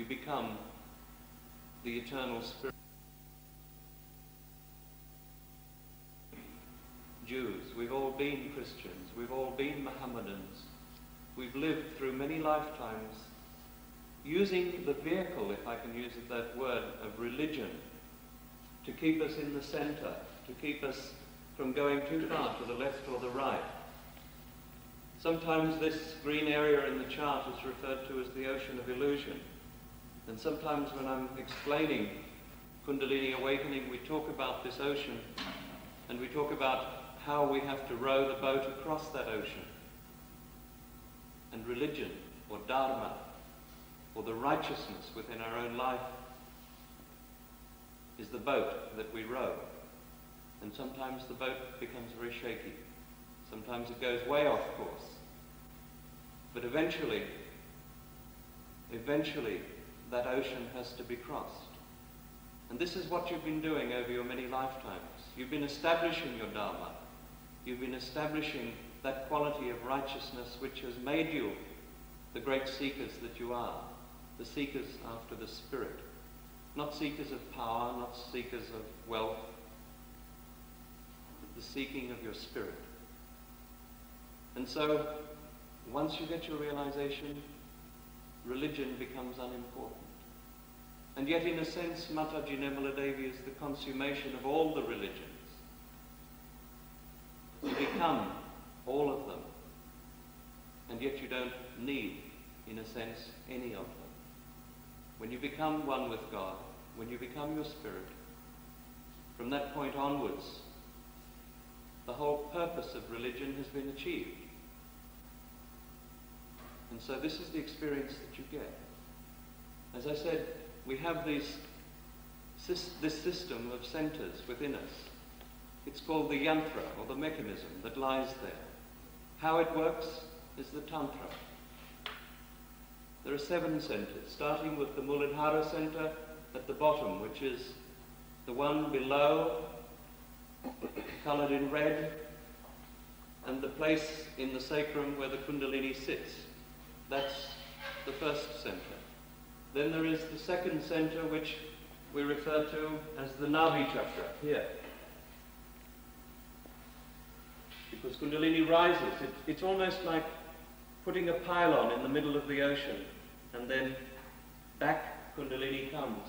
become the eternal spirit. Jews, we've all been Christians, we've all been Mohammedans. We've lived through many lifetimes using the vehicle, if I can use that word, of religion to keep us in the center, to keep us from going too far to the left or the right. Sometimes this green area in the chart is referred to as the ocean of illusion. And sometimes when I'm explaining Kundalini awakening, we talk about this ocean and we talk about how we have to row the boat across that ocean. And religion, or dharma, or the righteousness within our own life is the boat that we row. And sometimes the boat becomes very shaky. Sometimes it goes way off course. But eventually, that ocean has to be crossed. And this is what you've been doing over your many lifetimes. You've been establishing your dharma. You've been establishing that quality of righteousness which has made you the great seekers that you are, the seekers after the spirit. Not seekers of power, not seekers of wealth, but the seeking of your spirit. And so, once you get your realization, religion becomes unimportant. And yet, in a sense, Mataji Nirmala Devi is the consummation of all the religions. You become all of them, and yet you don't need, in a sense, any of them. When you become one with God, when you become your spirit, from that point onwards, the whole purpose of religion has been achieved. And so this is the experience that you get. As I said, we have this system of centers within us. It's called the yantra, or the mechanism that lies there. How it works is the tantra. There are 7 centers, starting with the Muladhara center at the bottom, which is the one below, colored in red, and the place in the sacrum where the Kundalini sits. That's the first center. Then there is the second center, which we refer to as the Navi chakra, here. Because Kundalini rises, it's almost like putting a pylon in the middle of the ocean, and then back Kundalini comes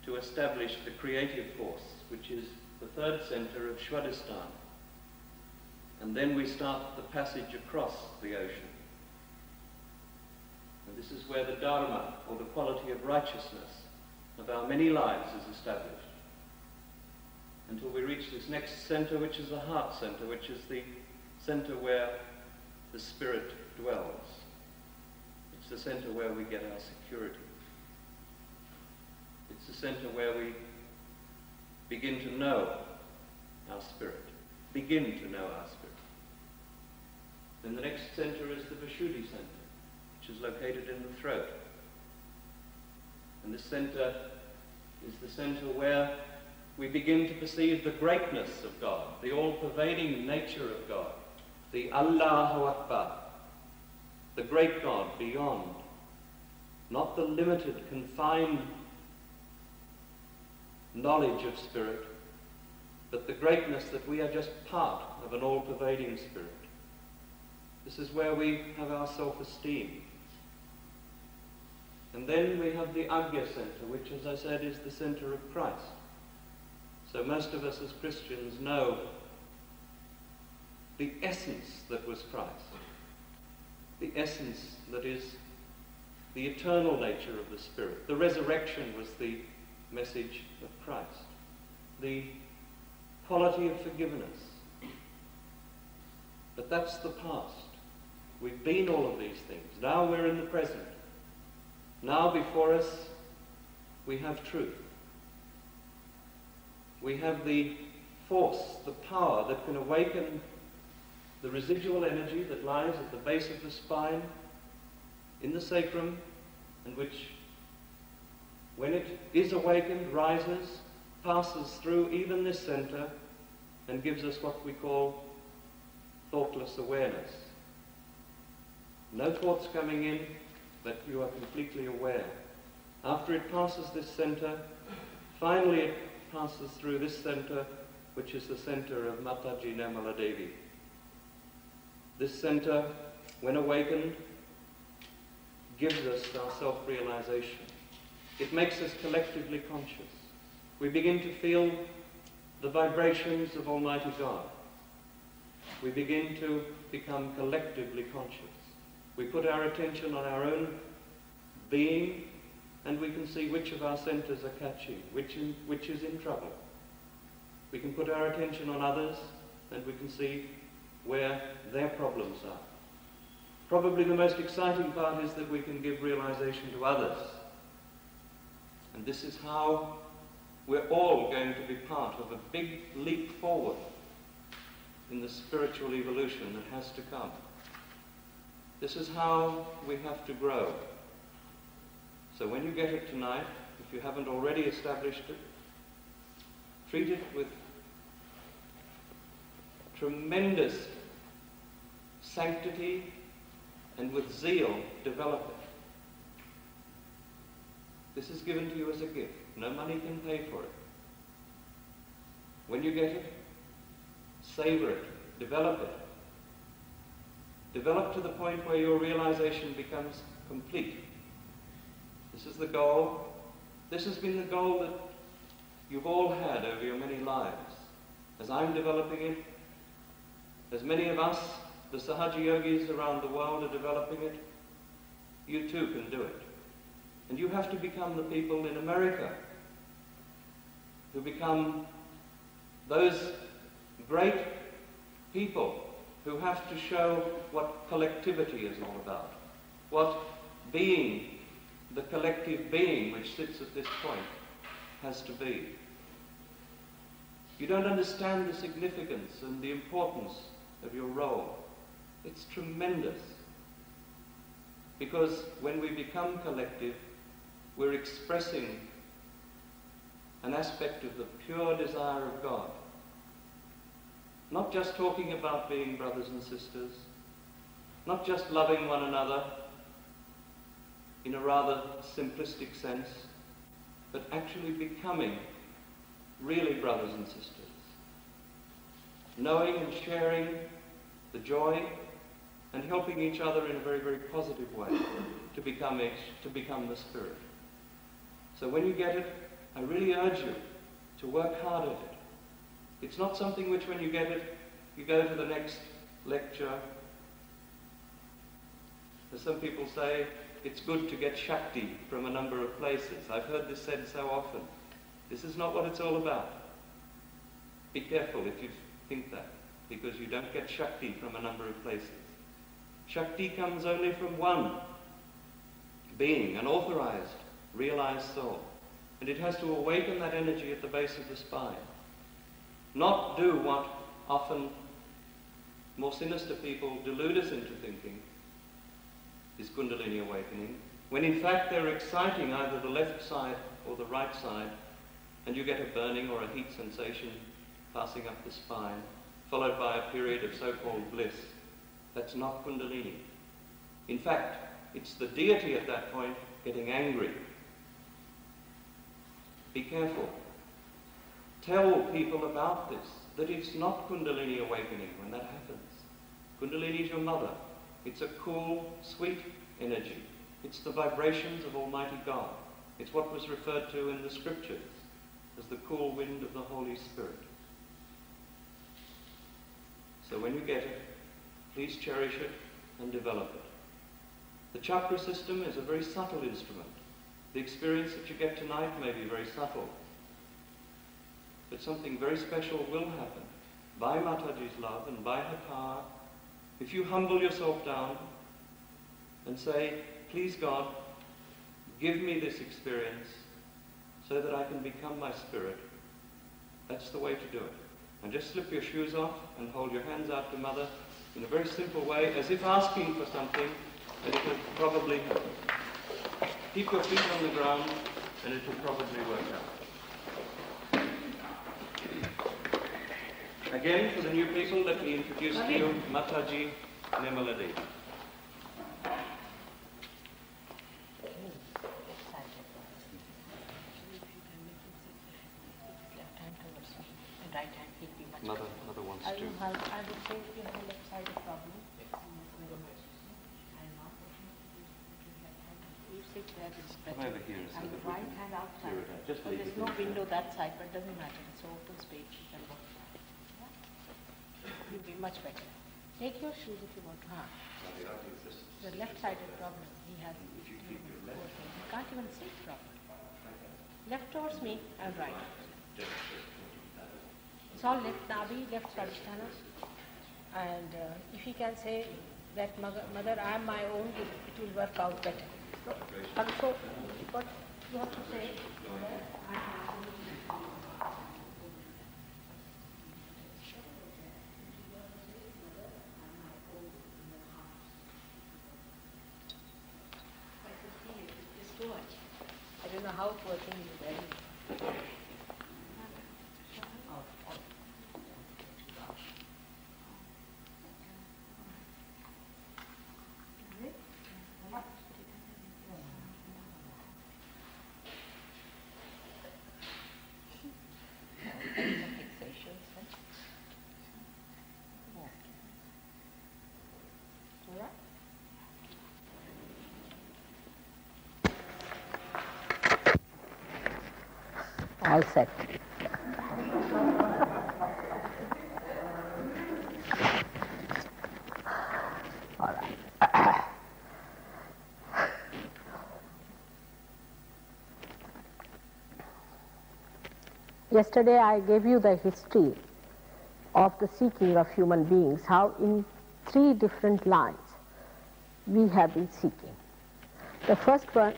to establish the creative force, which is the third center of Shwadhisthana. And then we start the passage across the ocean. And this is where the dharma, or the quality of righteousness of our many lives, is established. Until we reach this next center, which is the heart center, which is the center where the spirit dwells. It's the center where we get our security. It's the center where we begin to know our spirit. Begin to know our spirit. Then the next center is the Vishuddhi center, which is located in the throat. And this center is the center where we begin to perceive the greatness of God, the all-pervading nature of God, the Allahu Akbar, the great God beyond, not the limited, confined knowledge of spirit, but the greatness that we are just part of an all-pervading spirit. This is where we have our self-esteem. And then we have the Agya center, which, as I said, is the center of Christ. So most of us as Christians know the essence that was Christ, the essence that is the eternal nature of the Spirit. The resurrection was the message of Christ, the quality of forgiveness. But that's the past. We've been all of these things. Now we're in the present. Now before us we have truth. We have the force, the power that can awaken the residual energy that lies at the base of the spine, in the sacrum, and which, when it is awakened, rises, passes through even this center, and gives us what we call thoughtless awareness. No thoughts coming in, but you are completely aware. After it passes this center, finally it passes through this center, which is the center of Mataji Nirmala Devi. This center, when awakened, gives us our self-realization. It makes us collectively conscious. We begin to feel the vibrations of Almighty God. We begin to become collectively conscious. We put our attention on our own being, and we can see which of our centers are catching, which is in trouble. We can put our attention on others, and we can see where their problems are. Probably the most exciting part is that we can give realization to others. And this is how we're all going to be part of a big leap forward in the spiritual evolution that has to come. This is how we have to grow. So when you get it tonight, if you haven't already established it, treat it with tremendous sanctity and with zeal, develop it. This is given to you as a gift. No money can pay for it. When you get it, savor it, develop it. Develop to the point where your realization becomes complete. This is the goal. This has been the goal that you've all had over your many lives. As I'm developing it, as many of us, the Sahaja Yogis around the world, are developing it, you too can do it. And you have to become the people in America who become those great people who have to show what collectivity is all about, what being, the collective being which sits at this point, has to be. You don't understand the significance and the importance of your role. It's tremendous. Because when we become collective, we're expressing an aspect of the pure desire of God. Not just talking about being brothers and sisters, not just loving one another in a rather simplistic sense, but actually becoming really brothers and sisters. Knowing and sharing the joy and helping each other in a very, very positive way to become the Spirit. So when you get it, I really urge you to work hard at it. It's not something which when you get it, you go to the next lecture. As some people say, it's good to get Shakti from a number of places. I've heard this said so often. This is not what it's all about. Be careful if you think that, because you don't get Shakti from a number of places. Shakti comes only from one being, an authorized, realized soul. And it has to awaken that energy at the base of the spine. Not do what often more sinister people delude us into thinking is Kundalini awakening, when in fact they're exciting either the left side or the right side, and you get a burning or a heat sensation passing up the spine, followed by a period of so-called bliss. That's not Kundalini. In fact, it's the deity at that point getting angry. Be careful. Tell people about this, that it's not Kundalini awakening when that happens. Kundalini is your mother. It's a cool, sweet energy. It's the vibrations of Almighty God. It's what was referred to in the scriptures as the cool wind of the Holy Spirit. So when you get it, please cherish it and develop it. The chakra system is a very subtle instrument. The experience that you get tonight may be very subtle, but something very special will happen by Mataji's love and by her power if you humble yourself down and say, please God, give me this experience so that I can become my spirit. That's the way to do it. And just slip your shoes off and hold your hands out to Mother in a very simple way, as if asking for something, and it will probably happen. Keep your feet on the ground, and it will probably work out. Again, for the new people, let me introduce to you Mataji Nirmala Devi. Mother wants to. I would say if you have a left-sided problem, you sit there, it's better. Come over here so and that the right hand outside. Just So there's no window that side, but it doesn't matter. It's open space. You can walk. You'll be much better. Take your shoes if you want. The left-sided problem he has. He can't even sit properly. Left towards me and right. It's all left Nabi, left Swadhisthana. And if he can say that mother, I am my own, it will work out better. Also, what you have to say, I am too much. I don't know how it's working in the belly. All set. All right. Yesterday I gave you the history of the seeking of human beings, how in 3 different lines we have been seeking. The first one,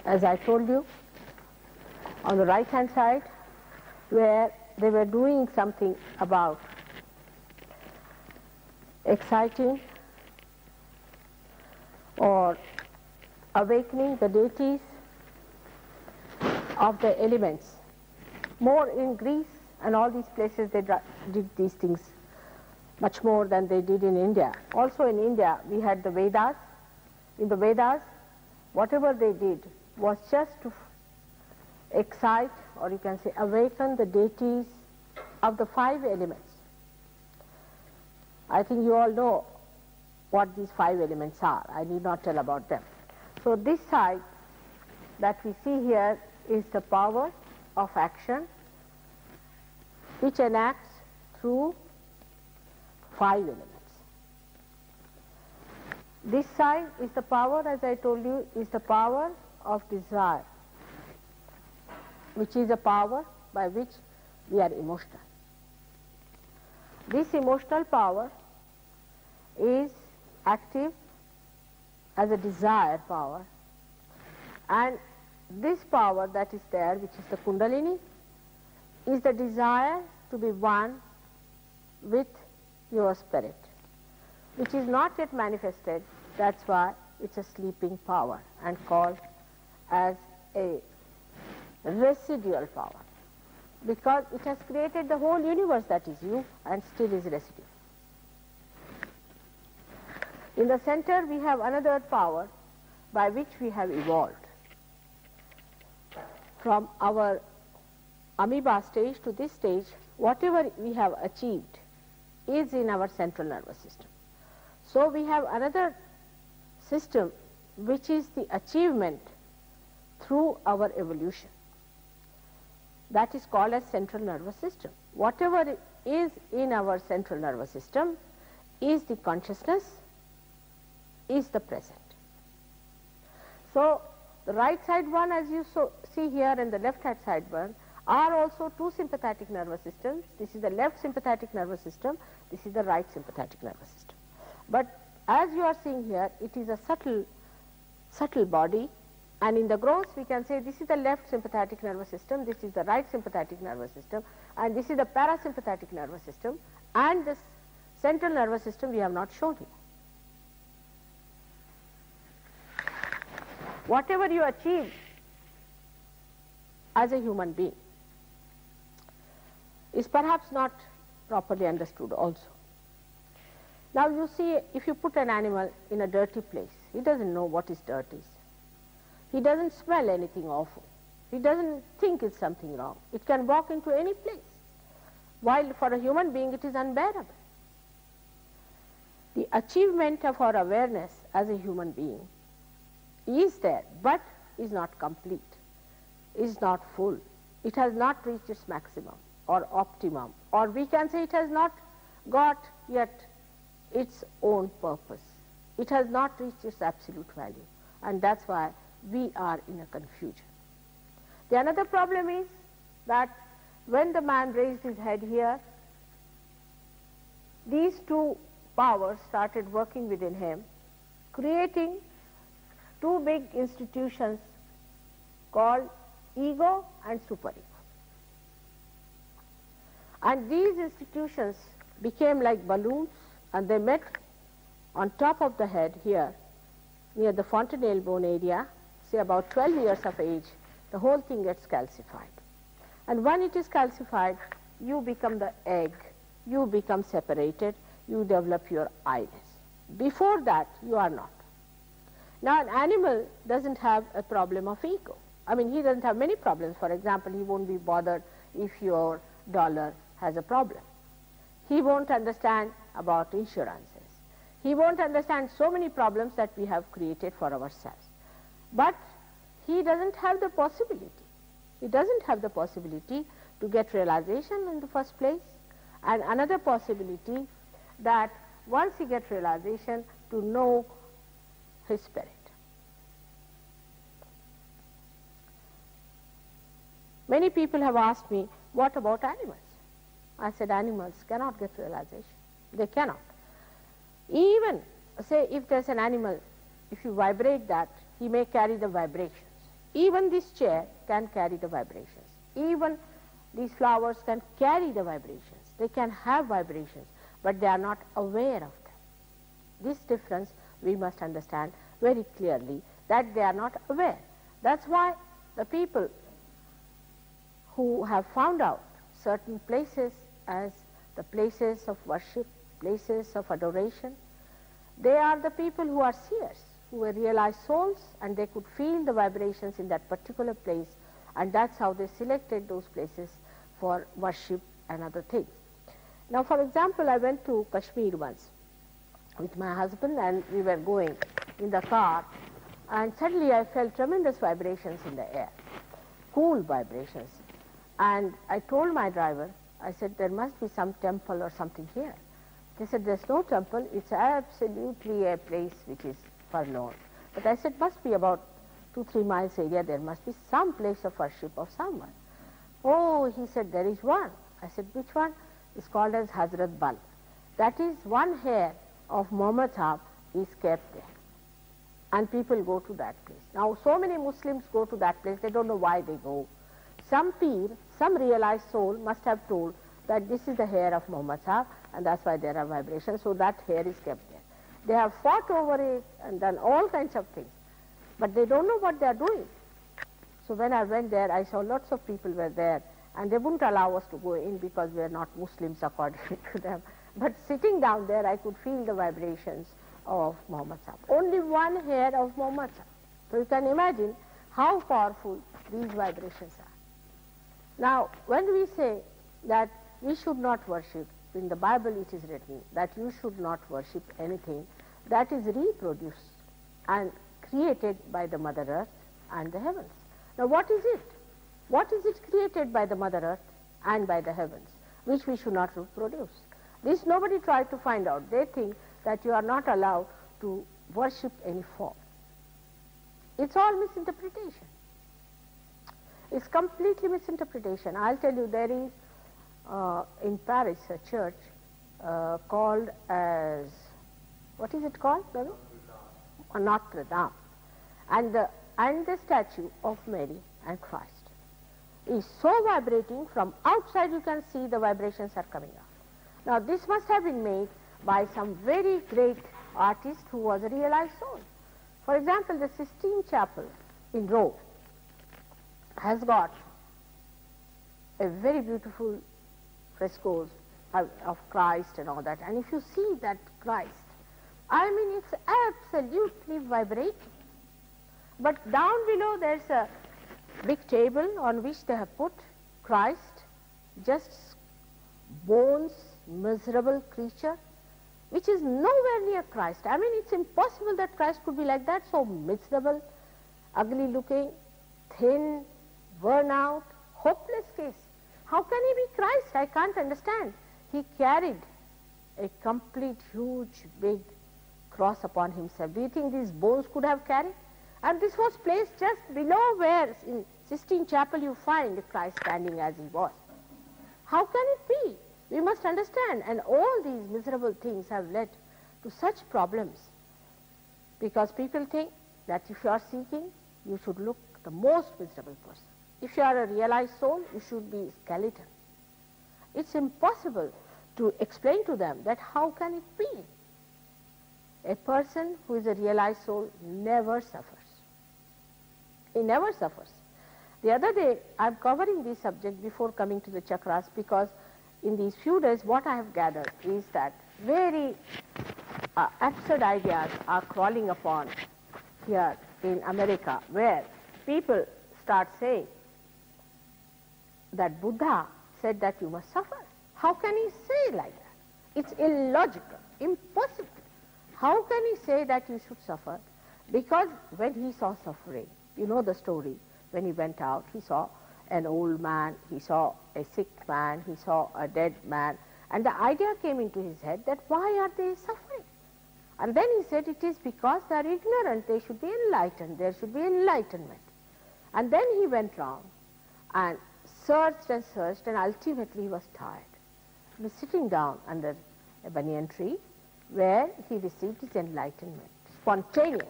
as I told you, on the right hand side, where they were doing something about exciting or awakening the deities of the elements. More in Greece and all these places they did these things much more than they did in India. Also in India we had the Vedas. In the Vedas, whatever they did was just to excite, or you can say awaken, the deities of the 5 elements. I think you all know what these 5 elements are. I need not tell about them. So this side that we see here is the power of action which enacts through 5 elements. This side is the power, as I told you, is the power of desire, which is a power by which we are emotional. This emotional power is active as a desire power, and this power that is there, which is the Kundalini, is the desire to be one with your spirit, which is not yet manifested. That's why it's a sleeping power and called as a residual power, because it has created the whole universe that is you and still is residual. In the center we have another power by which we have evolved. From our amoeba stage to this stage, whatever we have achieved is in our central nervous system. So we have another system which is the achievement through our evolution. That is called as central nervous system. Whatever is in our central nervous system is the consciousness, is the present. So the right side one, as you see here, and the left hand side one are also 2 sympathetic nervous systems. This is the left sympathetic nervous system, this is the right sympathetic nervous system. But as you are seeing here, it is a subtle body, and in the gross we can say this is the left sympathetic nervous system, this is the right sympathetic nervous system, and this is the parasympathetic nervous system, and this central nervous system we have not shown here. Whatever you achieve as a human being is perhaps not properly understood also. Now you see, if you put an animal in a dirty place, he doesn't know what is dirt is. He doesn't smell anything awful. He doesn't think it's something wrong. It can walk into any place. while for a human being it is unbearable. The achievement of our awareness as a human being is there, but is not complete, is not full. It has not reached its maximum or optimum, or we can say it has not got yet its own purpose. It has not reached its absolute value, and that's why we are in a confusion. The another problem is that when the man raised his head here, these two powers started working within him, creating two big institutions called ego and superego. And these institutions became like balloons, and they met on top of the head here, near the fontanelle bone area. Say about 12 years of age, the whole thing gets calcified. And when it is calcified, you become the egg, you become separated, you develop your eyes. Before that, you are not. Now, an animal doesn't have a problem of ego. I mean, he doesn't have many problems. For example, he won't be bothered if your dollar has a problem. He won't understand about insurances. He won't understand so many problems that we have created for ourselves. But he doesn't have the possibility. He doesn't have the possibility to get realization in the first place, and another possibility that once he gets realization, to know his spirit. Many people have asked me, what about animals? I said, animals cannot get realization. They cannot. Even, say, if there's an animal, if you vibrate that, he may carry the vibrations. Even this chair can carry the vibrations. Even these flowers can carry the vibrations. They can have vibrations, but they are not aware of them. This difference we must understand very clearly, that they are not aware. That's why the people who have found out certain places as the places of worship, places of adoration, they are the people who are seers, who were realized souls, and they could feel the vibrations in that particular place, and that's how they selected those places for worship and other things. Now, for example, I went to Kashmir once with my husband, and we were going in the car, and suddenly I felt tremendous vibrations in the air, cool vibrations. And I told my driver, I said, there must be some temple or something here. They said, there's no temple, it's absolutely a place which is forlorn. But I said, must be about 2-3 miles area, there must be some place of worship of someone. Oh, he said, there is one. I said, which one? It's called as Hazrat Bal. That is, one hair of Muhammad Sahib is kept there. And people go to that place. Now, so many Muslims go to that place, they don't know why they go. Some peer, some realized soul must have told that this is the hair of Muhammad Sahib, and that's why there are vibrations, so that hair is kept there. They have fought over it and done all kinds of things, but they don't know what they are doing. So when I went there, I saw lots of people were there, and they wouldn't allow us to go in because we are not Muslims according to them. But sitting down there, I could feel the vibrations of Muhammad Sahib. Only one hair of Muhammad Sahib. So you can imagine how powerful these vibrations are. Now, when we say that we should not worship, in the Bible it is written that you should not worship anything that is reproduced and created by the Mother Earth and the heavens. Now, what is it? What is it created by the Mother Earth and by the heavens, which we should not reproduce? This nobody tried to find out. They think that you are not allowed to worship any form. It's all misinterpretation. It's completely misinterpretation. I'll tell you, there is in Paris a church called as, what is it called? Notre Dame. And the statue of Mary and Christ is so vibrating, from outside you can see the vibrations are coming out. Now, this must have been made by some very great artist who was a realized soul. For example, the Sistine Chapel in Rome has got a very beautiful frescoes of Christ and all that. And if you see that Christ, I mean, it's absolutely vibrating. But down below there's a big table on which they have put Christ just bones, miserable creature, which is nowhere near Christ. I mean, it's impossible that Christ could be like that, so miserable, ugly looking, thin, worn out, hopeless case. How can he be Christ? I can't understand. He carried a complete, huge, big cross upon himself. Do you think these bones could have carried? And this was placed just below where in Sistine Chapel you find Christ standing as he was. How can it be? We must understand. And all these miserable things have led to such problems, because people think that if you are seeking, you should look the most miserable person. If you are a realized soul, you should be skeleton. It's impossible to explain to them that how can it be? A person who is a realized soul never suffers. He never suffers. The other day, I'm covering this subject before coming to the chakras, because in these few days what I have gathered is that very absurd ideas are crawling upon here in America, where people start saying that Buddha said that you must suffer. How can he say like that? It's illogical, impossible. How can he say that you should suffer? Because when he saw suffering, you know the story, when he went out, he saw an old man, he saw a sick man, he saw a dead man, and the idea came into his head that why are they suffering? And then he said it is because they are ignorant, they should be enlightened, there should be enlightenment. And then he went round and searched, and ultimately he was tired. He was sitting down under a banyan tree where he received his enlightenment, spontaneous.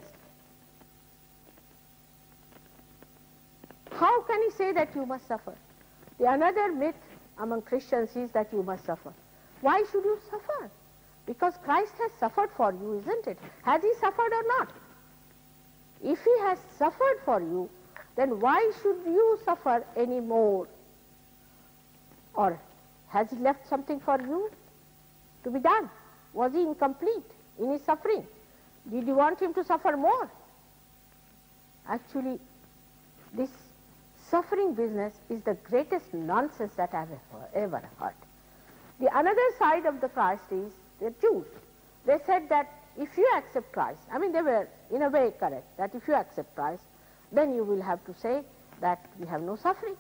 How can he say that you must suffer? The another myth among Christians is that you must suffer. Why should you suffer? Because Christ has suffered for you, isn't it? Has he suffered or not? If he has suffered for you, then why should you suffer any more? Or has he left something for you to be done? Was he incomplete in his suffering? Did you want him to suffer more? Actually, this suffering business is the greatest nonsense that I have ever heard. The another side of the Christ is the Jews. They said that if you accept Christ, I mean they were in a way correct, that if you accept Christ, then you will have to say that we have no suffering.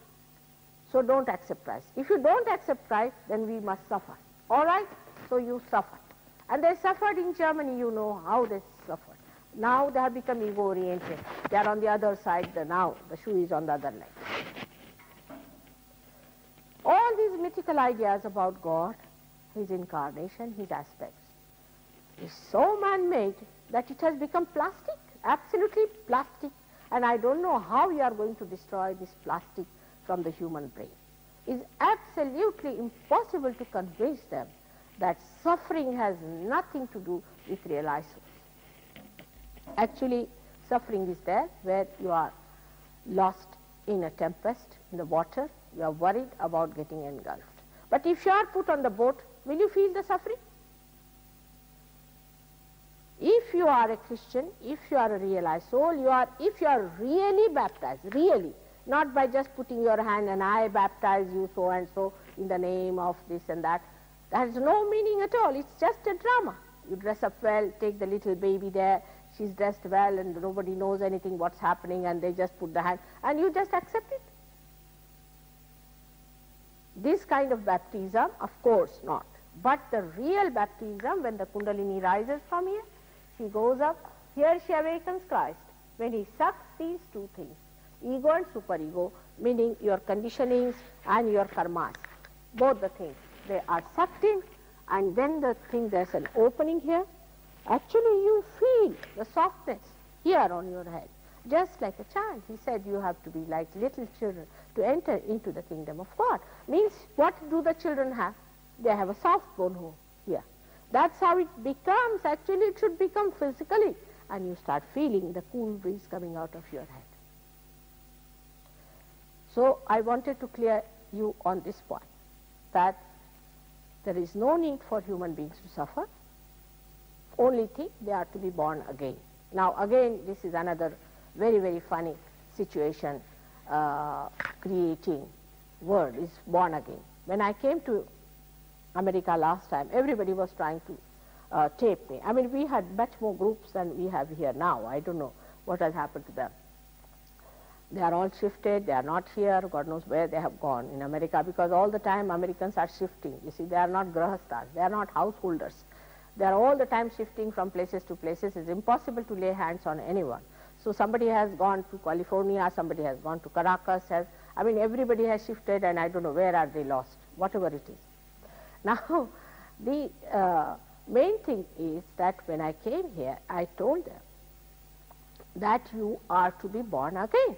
So don't accept Christ. If you don't accept Christ, then we must suffer. All right? So you suffer. And they suffered in Germany, you know how they suffered. Now they have become ego-oriented. They are on the other side, now the shoe is on the other leg. All these mythical ideas about God, his incarnation, his aspects, is so man-made that it has become plastic, absolutely plastic. And I don't know how you are going to destroy this plastic from the human brain. It's absolutely impossible to convince them that suffering has nothing to do with realized souls. Actually, suffering is there where you are lost in a tempest in the water, you are worried about getting engulfed. But if you are put on the boat, will you feel the suffering? If you are a Christian, if you are a realized soul, if you are really baptized, really, not by just putting your hand and I baptize you so and so in the name of this and that, that has no meaning at all. It's just a drama. You dress up well, take the little baby there, she's dressed well and nobody knows anything what's happening, and they just put the hand and you just accept it. This kind of baptism, of course not. But the real baptism, when the Kundalini rises from here, she goes up, here she awakens Christ. When he sucks these two things, ego and superego, meaning your conditionings and your karmas, both the things, they are sucked in, and then the thing, there's an opening here. Actually, you feel the softness here on your head, just like a child. He said you have to be like little children to enter into the kingdom of God. Means, what do the children have? They have a soft bone here. That's how it becomes. Actually, it should become physically, and you start feeling the cool breeze coming out of your head. So I wanted to clear you on this point, that there is no need for human beings to suffer. Only thing, they are to be born again. Now again, this is another very, very funny situation creating word, is born again. When I came to America last time, everybody was trying to tape me. I mean, we had much more groups than we have here now. I don't know what has happened to them. They are all shifted, they are not here, God knows where they have gone in America, because all the time Americans are shifting. You see, they are not grahasthas, they are not householders. They are all the time shifting from places to places. It's impossible to lay hands on anyone. So somebody has gone to California, somebody has gone to Caracas, I mean, everybody has shifted, and I don't know where are they lost, whatever it is. Now, the main thing is that when I came here, I told them that you are to be born again.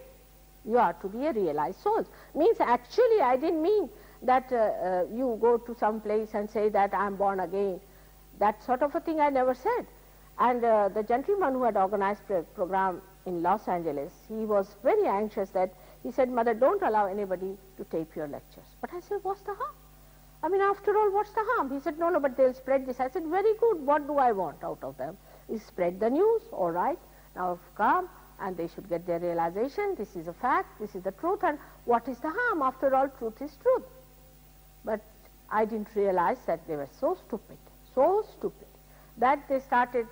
You are to be a realized soul. Means actually I didn't mean that you go to some place and say that I am born again. That sort of a thing I never said. And the gentleman who had organized the program in Los Angeles, he was very anxious that he said, Mother, don't allow anybody to tape your lectures. But I said, what's the harm? I mean, after all, what's the harm? He said, no, but they'll spread this. I said, very good. What do I want out of them? Is spread the news, all right. Now come, and they should get their realization. This is a fact, this is the truth, and what is the harm? After all, truth is truth. But I didn't realize that they were so stupid, that they started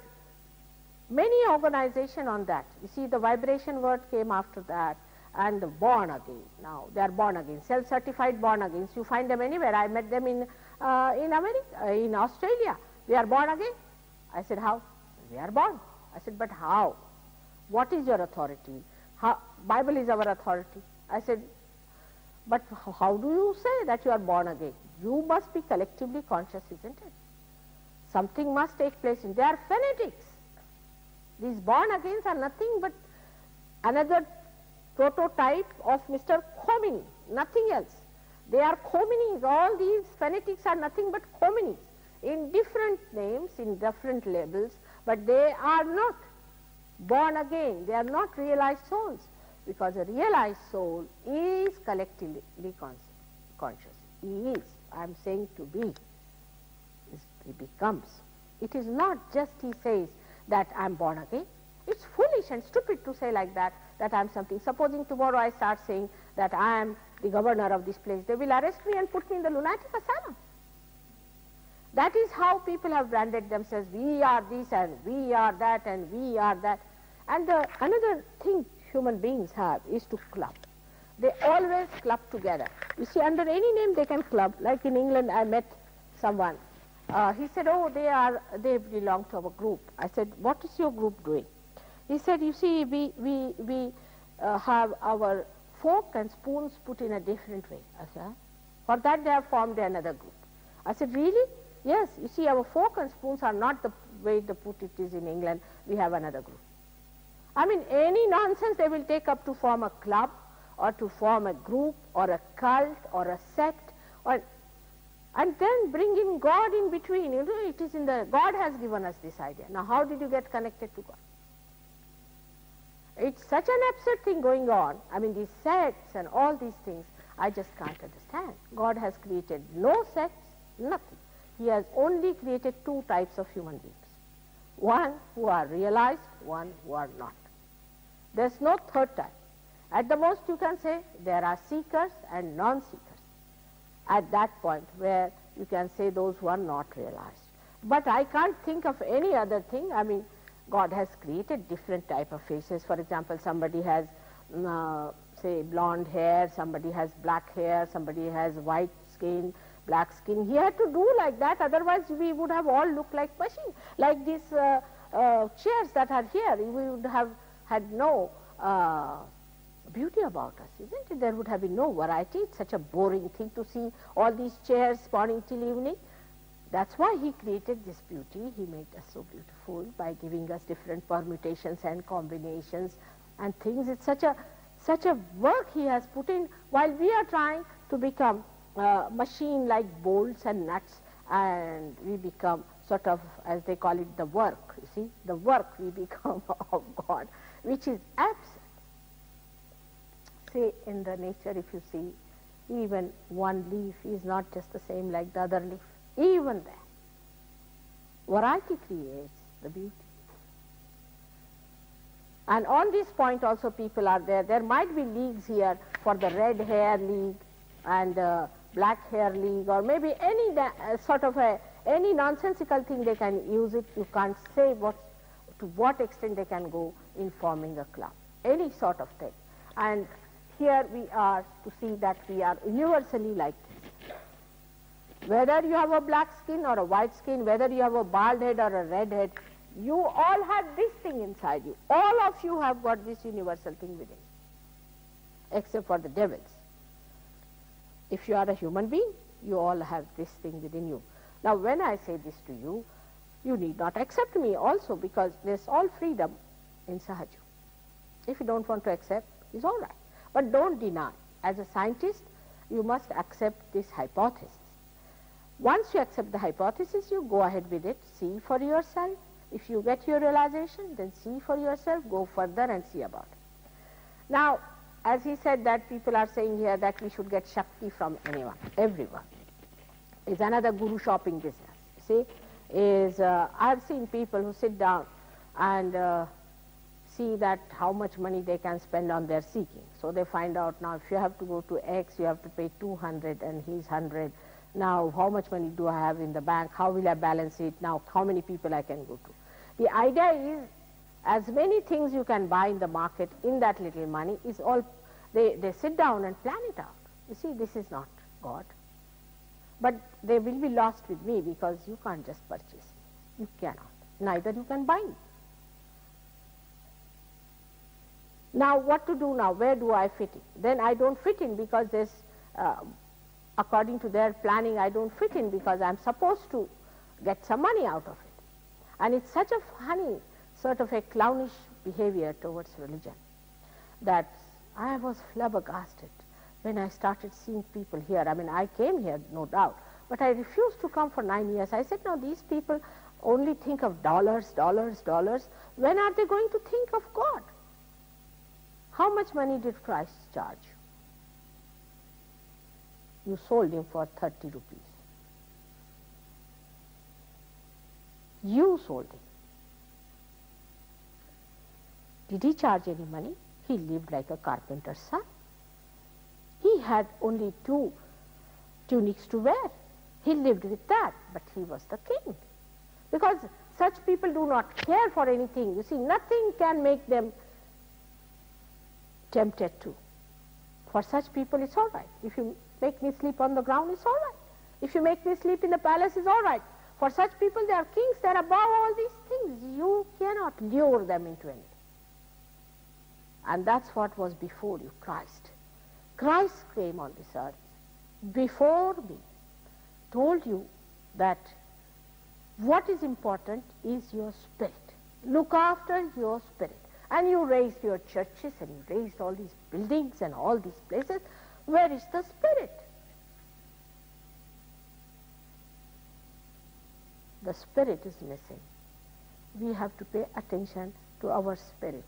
many organizations on that. You see, the vibration word came after that, and the born again. Now, they are born again, self-certified born agains. You find them anywhere. I met them in America, in Australia. They are born again. I said, how? They are born. I said, but how? What is your authority? Bible is our authority. I said, but how do you say that you are born again? You must be collectively conscious, isn't it? Something must take place. They are fanatics. These born agains are nothing but another prototype of Mr. Khomeini, nothing else. They are Khomeinis. All these fanatics are nothing but Khomeinis in different names, in different labels, but they are not born again. They are not realized souls, because a realized soul is collectively conscious. He is, I am saying to be, he becomes. It is not just he says that I am born again. It's foolish and stupid to say like that I am something. Supposing tomorrow I start saying that I am the governor of this place, they will arrest me and put me in the lunatic asylum. That is how people have branded themselves. We are this and we are that and we are that. And another thing human beings have is to club. They always club together. You see, under any name they can club. Like in England, I met someone. He said, oh, they belong to our group. I said, what is your group doing? He said, you see, we have our fork and spoons put in a different way. I said, huh? For that they have formed another group. I said, really? Yes, you see, our fork and spoons are not the way they put it is in England. We have another group. I mean, any nonsense they will take up to form a club or to form a group or a cult or a sect, and then bring in God in between. You know, it is in the, God has given us this idea. Now, how did you get connected to God? It's such an absurd thing going on. I mean, these sects and all these things, I just can't understand. God has created no sects, nothing. He has only created two types of human beings. One who are realized, one who are not. There's no third type. At the most you can say there are seekers and non-seekers. At that point where you can say those who are not realized. But I can't think of any other thing. I mean, God has created different type of faces. For example, somebody has, say, blonde hair, somebody has black hair, somebody has white skin, black skin. He had to do like that, otherwise we would have all looked like machines. Like these chairs that are here, we would have had no beauty about us, isn't it? There would have been no variety. It's such a boring thing to see all these chairs morning till evening. That's why he created this beauty. He made us so beautiful by giving us different permutations and combinations and things. It's such a work he has put in, while we are trying to become machine like bolts and nuts, and we become sort of, as they call it, the work. You see, the work we become of God, which is absent. Say in the nature, if you see, even one leaf is not just the same like the other leaf. Even there, variety creates the beauty. And on this point also people are there. There might be leagues here for the red hair league and Black Hair League, or maybe any any nonsensical thing they can use it. You can't say to what extent they can go in forming a club, any sort of thing. And here we are to see that we are universally like this. Whether you have a black skin or a white skin, whether you have a bald head or a red head, you all have this thing inside you. All of you have got this universal thing within, except for the devils. If you are a human being, you all have this thing within you. Now, when I say this to you, you need not accept me also, because there's all freedom in Sahaja. If you don't want to accept, it's all right. But don't deny. As a scientist, you must accept this hypothesis. Once you accept the hypothesis, you go ahead with it, see for yourself. If you get your realization, then see for yourself, go further and see about it. Now, as he said that people are saying here that we should get Shakti from anyone, everyone. It's another guru shopping business. See, I've seen people who sit down and see that how much money they can spend on their seeking. So they find out, now if you have to go to X, you have to pay 200 and he's 100. Now how much money do I have in the bank? How will I balance it? Now how many people I can go to? The idea is, as many things you can buy in the market in that little money is all, they sit down and plan it out. You see, this is not God. But they will be lost with me, because you can't just purchase me. You cannot. Neither you can buy me. Now what to do now? Where do I fit in? Then I don't fit in, because there's, according to their planning, I don't fit in, because I'm supposed to get some money out of it. And it's such a funny sort of a clownish behavior towards religion that I was flabbergasted when I started seeing people here. I mean, I came here, no doubt, but I refused to come for 9 years. I said, no, these people only think of dollars, dollars, dollars. When are they going to think of God? How much money did Christ charge? You sold him for 30 rupees. You sold him. Did he charge any money? He lived like a carpenter's son. He had only 2 tunics to wear. He lived with that, but he was the king. Because such people do not care for anything. You see, nothing can make them tempted to. For such people, it's all right. If you make me sleep on the ground, it's all right. If you make me sleep in the palace, it's all right. For such people, they are kings, they are above all these things. You cannot lure them into anything. And that's what was before you, Christ. Christ came on this earth before me, told you that what is important is your spirit. Look after your spirit. And you raised your churches and you raised all these buildings and all these places. Where is the spirit? The spirit is missing. We have to pay attention to our spirit.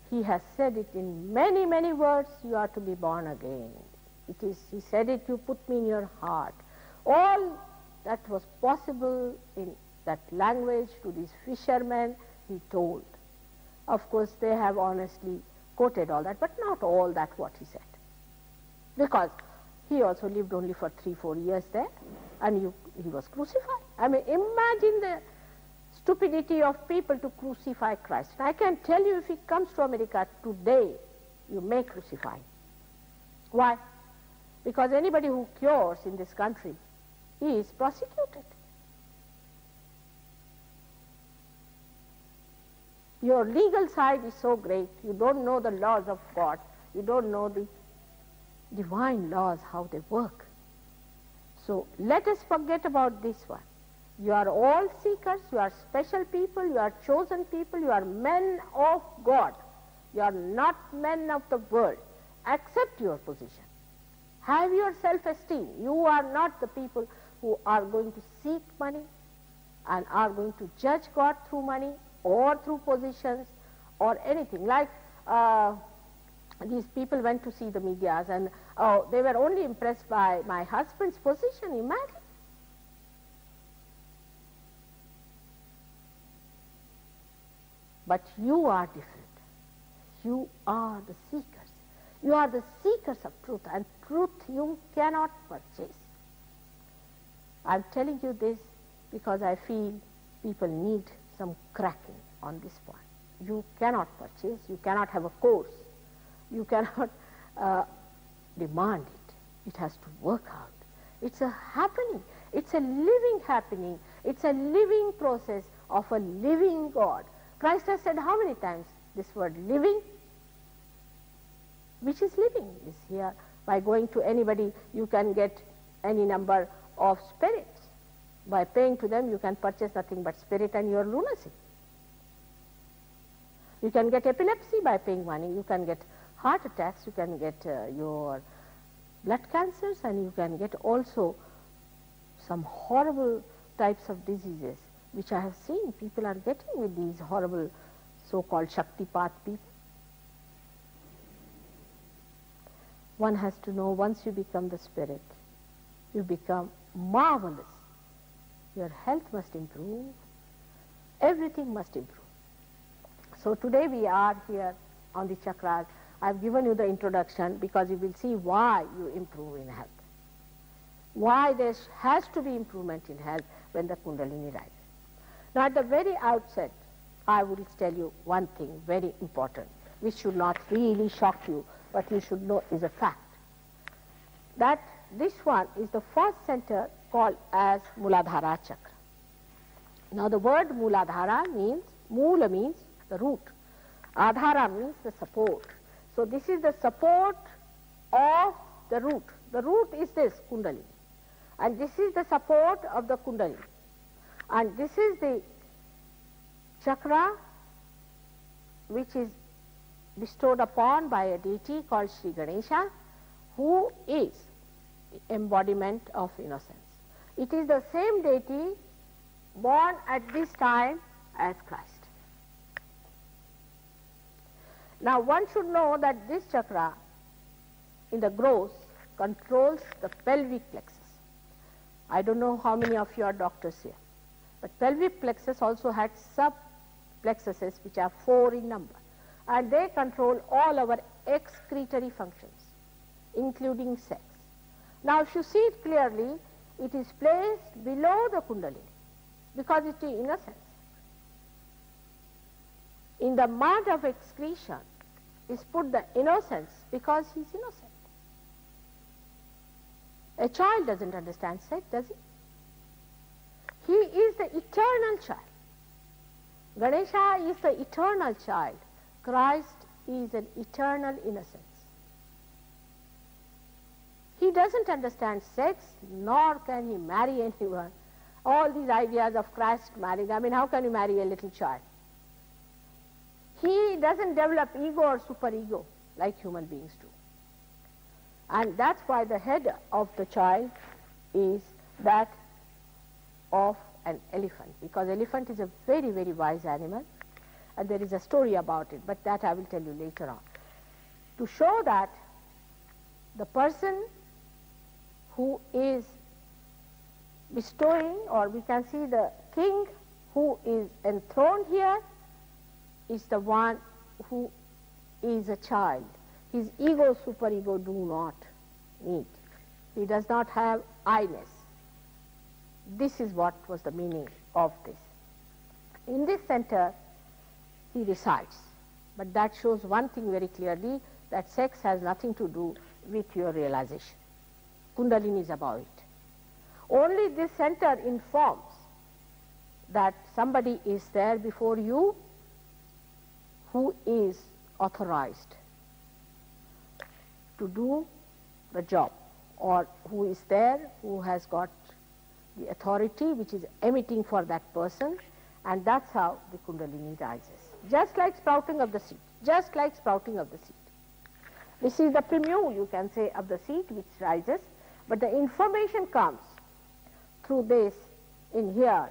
He has said it in many, many words, you are to be born again. It is, he said it, you put me in your heart. All that was possible in that language to these fishermen, he told. Of course, they have honestly quoted all that, but not all that what he said. Because he also lived only for 3-4 years there, and he was crucified. I mean, imagine the stupidity of people to crucify Christ. I can tell you, if he comes to America today, you may crucify him. Why? Because anybody who cures in this country is prosecuted. Your legal side is so great, you don't know the laws of God, you don't know the divine laws, how they work. So let us forget about this one. You are all seekers, you are special people, you are chosen people, you are men of God. You are not men of the world. Accept your position. Have your self-esteem. You are not the people who are going to seek money and are going to judge God through money or through positions or anything. Like these people went to see the medias and they were only impressed by my husband's position. Imagine. But you are different. You are the seekers. You are the seekers of truth, and truth you cannot purchase. I am telling you this because I feel people need some cracking on this point. You cannot purchase, you cannot have a course, you cannot demand it. It has to work out. It's a happening. It's a living happening. It's a living process of a living God. Christ has said how many times this word living? Which is living is here. By going to anybody, you can get any number of spirits. By paying to them, you can purchase nothing but spirit and your lunacy. You can get epilepsy by paying money. You can get heart attacks. You can get your blood cancers, and you can get also some horrible types of diseases, which I have seen people are getting with these horrible so-called Shaktipat people. One has to know, once you become the spirit, you become marvelous. Your health must improve. Everything must improve. So today we are here on the chakras. I have given you the introduction because you will see why you improve in health. Why there has to be improvement in health when the Kundalini rises. Now at the very outset, I will tell you one thing very important, which should not really shock you, but you should know is a fact. That this one is the first center called as Muladhara Chakra. Now the word Muladhara means, Mula means the root. Adhara means the support. So this is the support of the root. The root is this Kundalini. And this is the support of the Kundalini. And this is the chakra which is bestowed upon by a deity called Sri Ganesha, who is the embodiment of innocence. It is the same deity born at this time as Christ. Now one should know that this chakra in the gross controls the pelvic plexus. I don't know how many of you are doctors here, but pelvic plexus also had sub-plexuses which are 4 in number, and they control all our excretory functions, including sex. Now if you see it clearly, it is placed below the Kundalini because it is innocence. In the mud of excretion is put the innocence because he is innocent. A child doesn't understand sex, does he? He is the eternal child. Ganesha is the eternal child. Christ is an eternal innocence. He doesn't understand sex, nor can he marry anyone. All these ideas of Christ marrying, I mean, how can you marry a little child? He doesn't develop ego or superego like human beings do. And that's why the head of the child is that of an elephant, because elephant is a very, very wise animal, and there is a story about it, but that I will tell you later on. To show that the person who is bestowing, or we can see the king who is enthroned here, is the one who is a child. His ego, superego do not need. He does not have I-ness. This is what was the meaning of this. In this center, he resides. But that shows one thing very clearly, that sex has nothing to do with your realization. Kundalini is about it. Only this center informs that somebody is there before you who is authorized to do the job, or who is there, who has got the authority which is emitting for that person, and that's how the Kundalini rises. Just like sprouting of the seed, just like sprouting of the seed. This is the primule, you can say, of the seed which rises, but the information comes through this in here,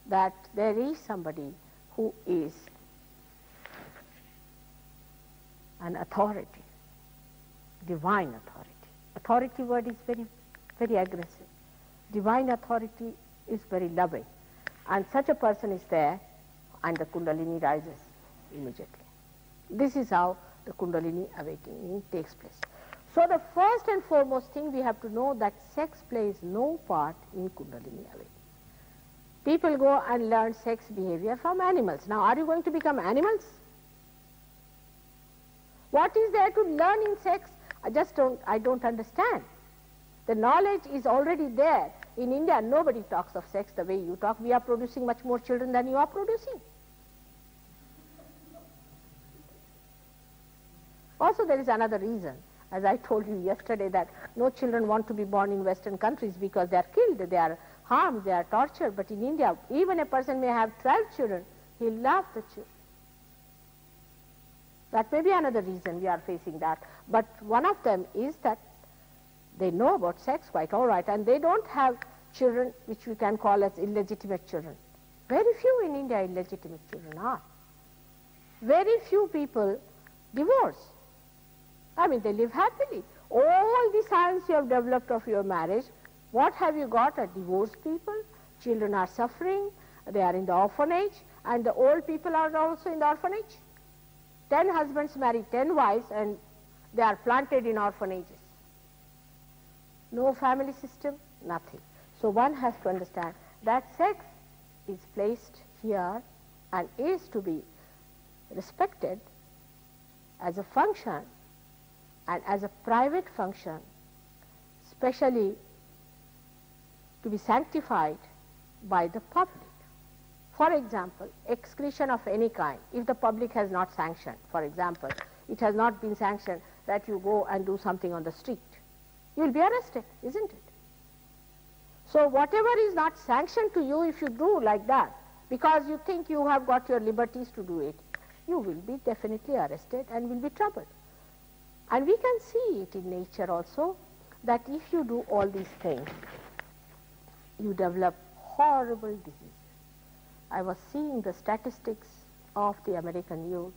that there is somebody who is an authority, divine authority. Authority word is very, very aggressive. Divine authority is very loving. And such a person is there, and the Kundalini rises immediately. This is how the Kundalini awakening takes place. So the first and foremost thing we have to know that sex plays no part in Kundalini awakening. People go and learn sex behavior from animals. Now, are you going to become animals? What is there to learn in sex? I don't understand. The knowledge is already there. In India, nobody talks of sex the way you talk. We are producing much more children than you are producing. Also, there is another reason. As I told you yesterday, that no children want to be born in Western countries because they are killed, they are harmed, they are tortured. But in India, even a person may have 12 children, he will love the children. That may be another reason we are facing that. But one of them is that they know about sex quite all right, and they don't have children which we can call as illegitimate children. Very few in India illegitimate children are. Very few people divorce. I mean, they live happily. All the science you have developed of your marriage, what have you got? A divorced people, children are suffering, they are in the orphanage, and the old people are also in the orphanage. 10 husbands marry 10 wives, and they are planted in orphanages. No family system, nothing. So one has to understand that sex is placed here and is to be respected as a function and as a private function, especially to be sanctified by the public. For example, excretion of any kind, if the public has not sanctioned, for example, it has not been sanctioned that you go and do something on the street, you will be arrested, isn't it? So whatever is not sanctioned to you, if you do like that, because you think you have got your liberties to do it, you will be definitely arrested and will be troubled. And we can see it in nature also, that if you do all these things, you develop horrible diseases. I was seeing the statistics of the American youth,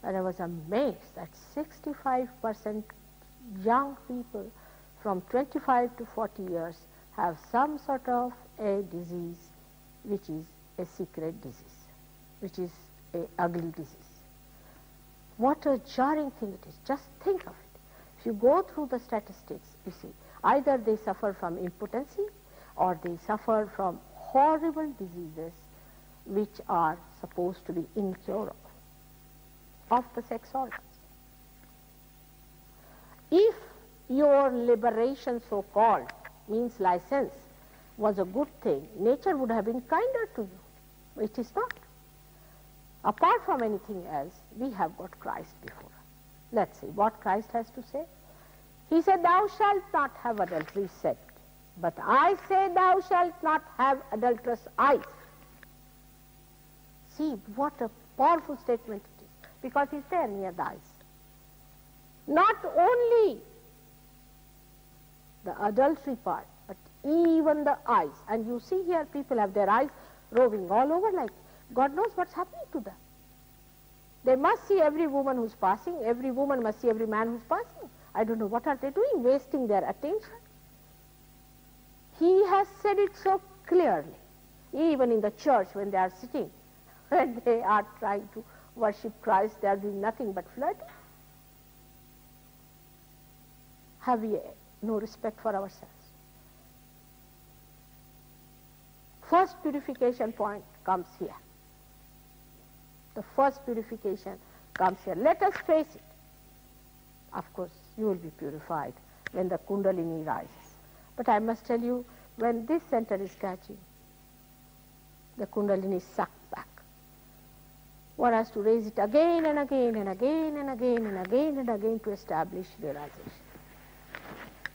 and I was amazed that 65% young people from 25 to 40 years have some sort of a disease which is a secret disease, which is an ugly disease. What a jarring thing it is. Just think of it. If you go through the statistics, you see, either they suffer from impotency or they suffer from horrible diseases which are supposed to be incurable of the sex organs. If your liberation, so-called, means license, was a good thing, nature would have been kinder to you. It is not. Apart from anything else, we have got Christ before us. Let's see what Christ has to say. He said, "Thou shalt not have adultery," said, "but I say thou shalt not have adulterous eyes." See what a powerful statement it is, because he's there near the eyes. Not only the adultery part, but even the eyes. And you see here people have their eyes roving all over, like God knows what's happening to them. They must see every woman who's passing, every woman must see every man who's passing. I don't know what are they doing, wasting their attention. He has said it so clearly, even in the church when they are sitting, when they are trying to worship Christ, they are doing nothing but flirting. Have we no respect for ourselves? First purification point comes here. The first purification comes here. Let us face it. Of course, you will be purified when the Kundalini rises. But I must tell you, when this center is catching, the Kundalini is sucked back. One has to raise it again and again and again and again and again and again to establish realization.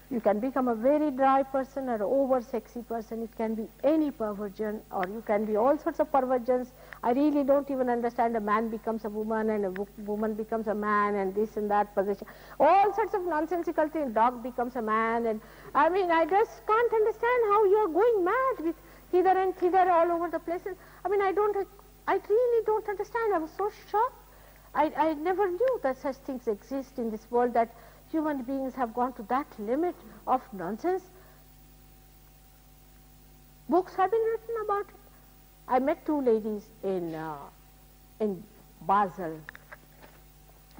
You can become a very dry person or over-sexy person. It can be any perversion, or you can be all sorts of perversions. I really don't even understand. A man becomes a woman and a woman becomes a man and this and that position. All sorts of nonsensical things. Dog becomes a man, and I mean, I just can't understand how you are going mad with hither and thither all over the places. I mean, I really don't understand. I was so shocked. I never knew that such things exist in this world, that human beings have gone to that limit of nonsense. Books have been written about it. I met two ladies in Basel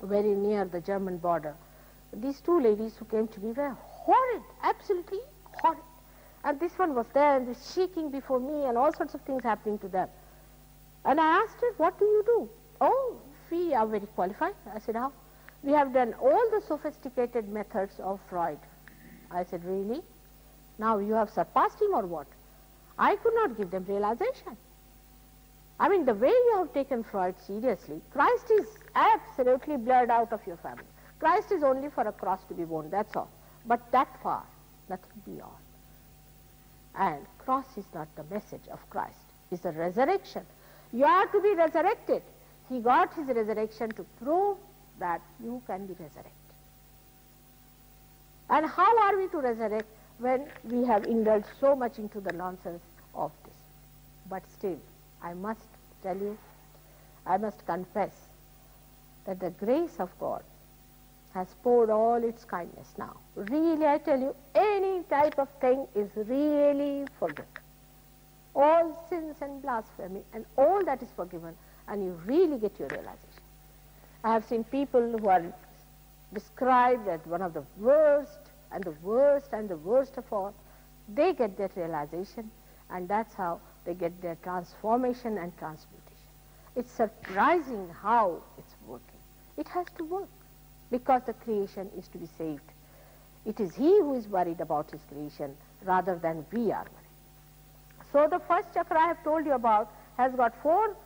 very near the German border. These two ladies who came to me were horrid, absolutely horrid. And this one was there and was shaking before me and all sorts of things happening to them. And I asked her, what do you do? Oh, we are very qualified. I said, how? We have done all the sophisticated methods of Freud. I said, really? Now you have surpassed him or what? I could not give them realization. I mean, the way you have taken Freud seriously, Christ is absolutely blurred out of your family. Christ is only for a cross to be borne, that's all. But that far, nothing beyond. And cross is not the message of Christ. It's the resurrection. You are to be resurrected. He got his resurrection to prove that you can be resurrected. And how are we to resurrect when we have indulged so much into the nonsense of this? But still, I must tell you, I must confess that the grace of God has poured all its kindness now. Really, I tell you, any type of thing is really forgiven. All sins and blasphemy and all that is forgiven, and you really get your realization. I have seen people who are described as one of the worst and the worst and the worst of all. They get that realization, and that's how they get their transformation and transmutation. It's surprising how it's working. It has to work because the creation is to be saved. It is he who is worried about his creation rather than we are worried. So the first chakra I have told you about has got four,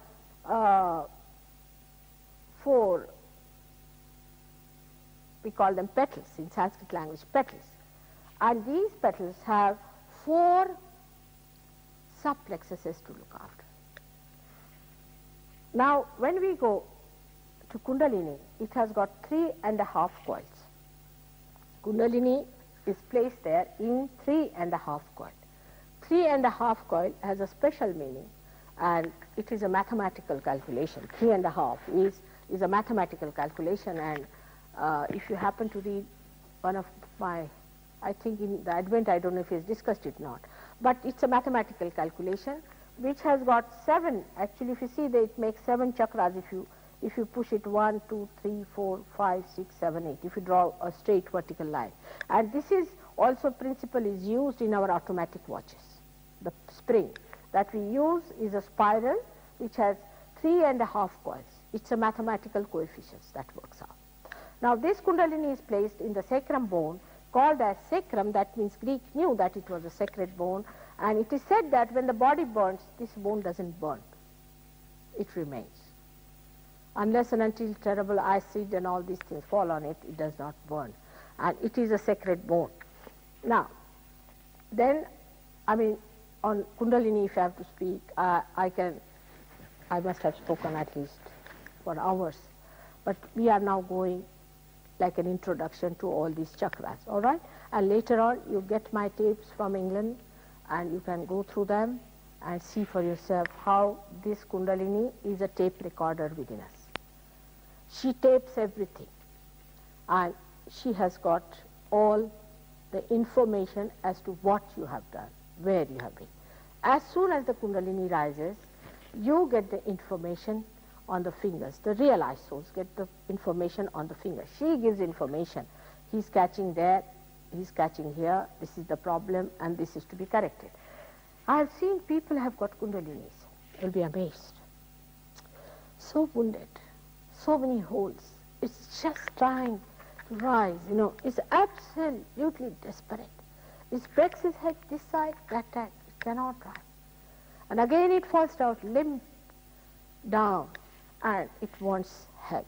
we call them petals in Sanskrit language, petals. And these petals have 4 subplexuses to look after. Now, when we go to Kundalini, it has got 3.5 coils. Kundalini is placed there in 3.5 coil. 3.5 coil has a special meaning, and it is a mathematical calculation. 3.5 is a mathematical calculation, and if you happen to read one of my, I think in the Advent, I don't know if he's discussed it or not, but it's a mathematical calculation which has got 7, actually if you see that it makes 7 chakras if you push it 1, 2, 3, 4, 5, 6, 7, 8, if you draw a straight vertical line. And this is also principle is used in our automatic watches. The spring that we use is a spiral which has 3.5 coils. It's a mathematical coefficients that works out. Now this Kundalini is placed in the sacrum bone, called as sacrum. That means Greek knew that it was a sacred bone, and it is said that when the body burns, this bone doesn't burn. It remains. Unless and until terrible acid and all these things fall on it, it does not burn. And it is a sacred bone. Now, then, I mean, on Kundalini, if I have to speak, I must have spoken at least for hours. But we are now going like an introduction to all these chakras, all right? And later on, you get my tapes from England, and you can go through them and see for yourself how this Kundalini is a tape recorder within us. She tapes everything, and she has got all the information as to what you have done, where you have been. As soon as the Kundalini rises, you get the information on the fingers. The realized souls get the information on the fingers. She gives information. He's catching there, he's catching here, this is the problem, and this is to be corrected. I have seen people have got Kundalinis. You'll be amazed. So wounded, so many holes. It's just trying to rise, you know. It's absolutely desperate. It breaks his head this side, that side. It cannot rise. And again it falls down limp down, and it wants help.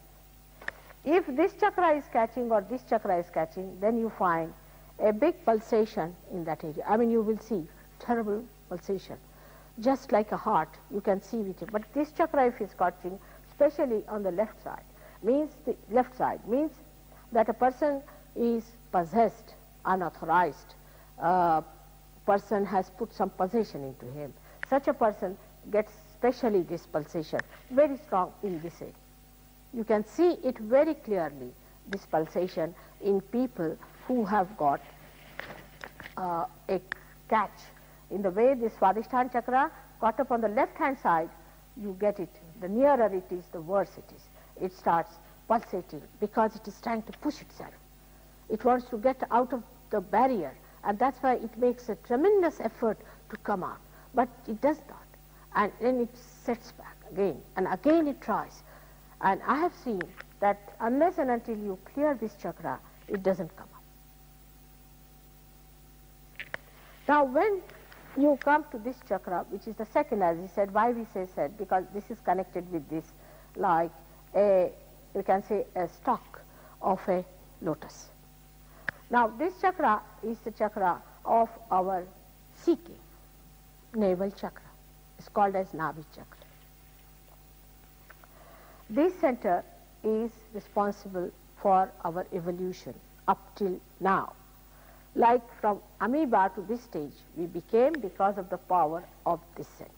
If this chakra is catching or this chakra is catching, then you find a big pulsation in that area. I mean, you will see terrible pulsation, just like a heart. You can see with it. But this chakra, if it's catching, especially on the left side, means that a person is possessed, unauthorized. Person has put some possession into him. Such a person gets especially this pulsation, very strong in this area. You can see it very clearly, this pulsation, in people who have got a catch. In the way this Swadhisthana chakra caught up on the left hand side, you get it. The nearer it is, the worse it is. It starts pulsating because it is trying to push itself. It wants to get out of the barrier, and that's why it makes a tremendous effort to come out. But it does not. And then it sets back again, and again it tries. And I have seen that unless and until you clear this chakra, it doesn't come up. Now when you come to this chakra, which is the second, as he said, why we say said, because this is connected with this, like a, you can say a stalk of a lotus. Now this chakra is the chakra of our seeking, navel chakra. It's called as Navi chakra. This center is responsible for our evolution up till now. Like from amoeba to this stage, we became because of the power of this center.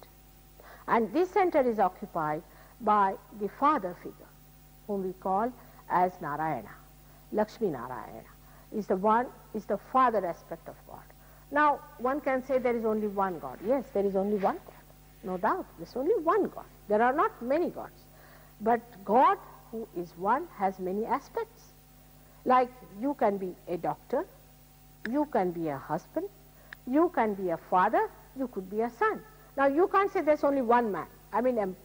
And this center is occupied by the father figure, whom we call as Narayana. Lakshmi Narayana is the one, is the father aspect of God. Now, one can say there is only one God. Yes, there is only one God. No doubt, there's only one God. There are not many gods. But God, who is one, has many aspects. Like you can be a doctor, you can be a husband, you can be a father, you could be a son. Now you can't say there's only one man. I mean,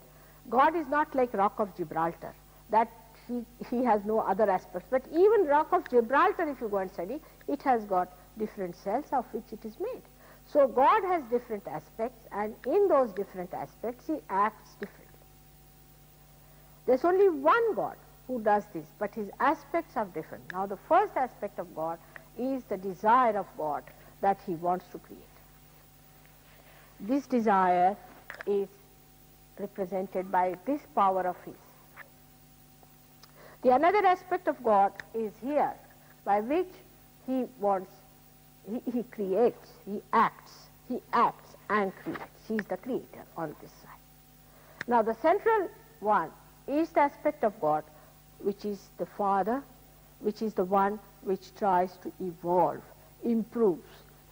God is not like Rock of Gibraltar, that he has no other aspects. But even Rock of Gibraltar, if you go and study, it has got different cells of which it is made. So God has different aspects, and in those different aspects he acts differently. There's only one God who does this, but his aspects are different. Now the first aspect of God is the desire of God that he wants to create. This desire is represented by this power of his. The another aspect of God is here, by which he wants, he creates, he acts and creates. He is the creator on this side. Now the central one is the aspect of God which is the Father, which is the one which tries to evolve, improves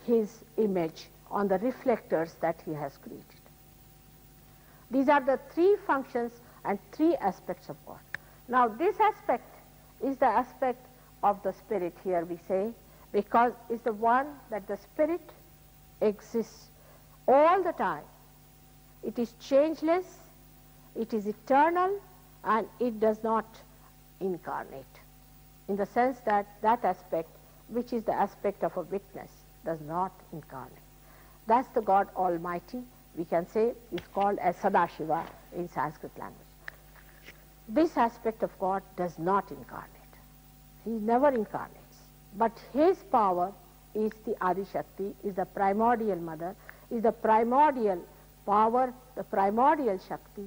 his image on the reflectors that he has created. These are the three functions and three aspects of God. Now this aspect is the aspect of the spirit here, we say, because it's the one that the spirit exists all the time. It is changeless, it is eternal, and it does not incarnate, in the sense that that aspect, which is the aspect of a witness, does not incarnate. That's the God Almighty, we can say, is called as Sadashiva in Sanskrit language. This aspect of God does not incarnate. He never incarnates. But his power is the Adi Shakti, is the primordial mother, is the primordial power, the primordial Shakti,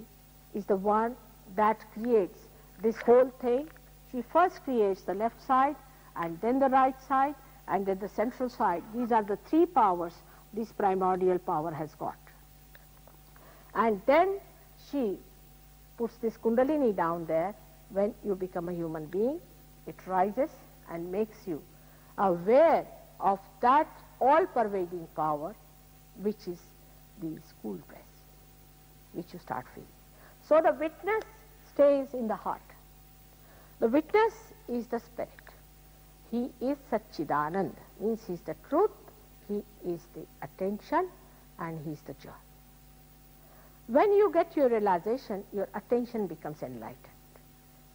is the one that creates this whole thing. She first creates the left side, and then the right side, and then the central side. These are the three powers this primordial power has got. And then she puts this Kundalini down there. When you become a human being, it rises and makes you aware of that all-pervading power, which is the school dress, which you start feeling. So the witness stays in the heart. The witness is the spirit. He is Satchidanand, means he is the truth, he is the attention, and he is the joy. When you get your realization, your attention becomes enlightened.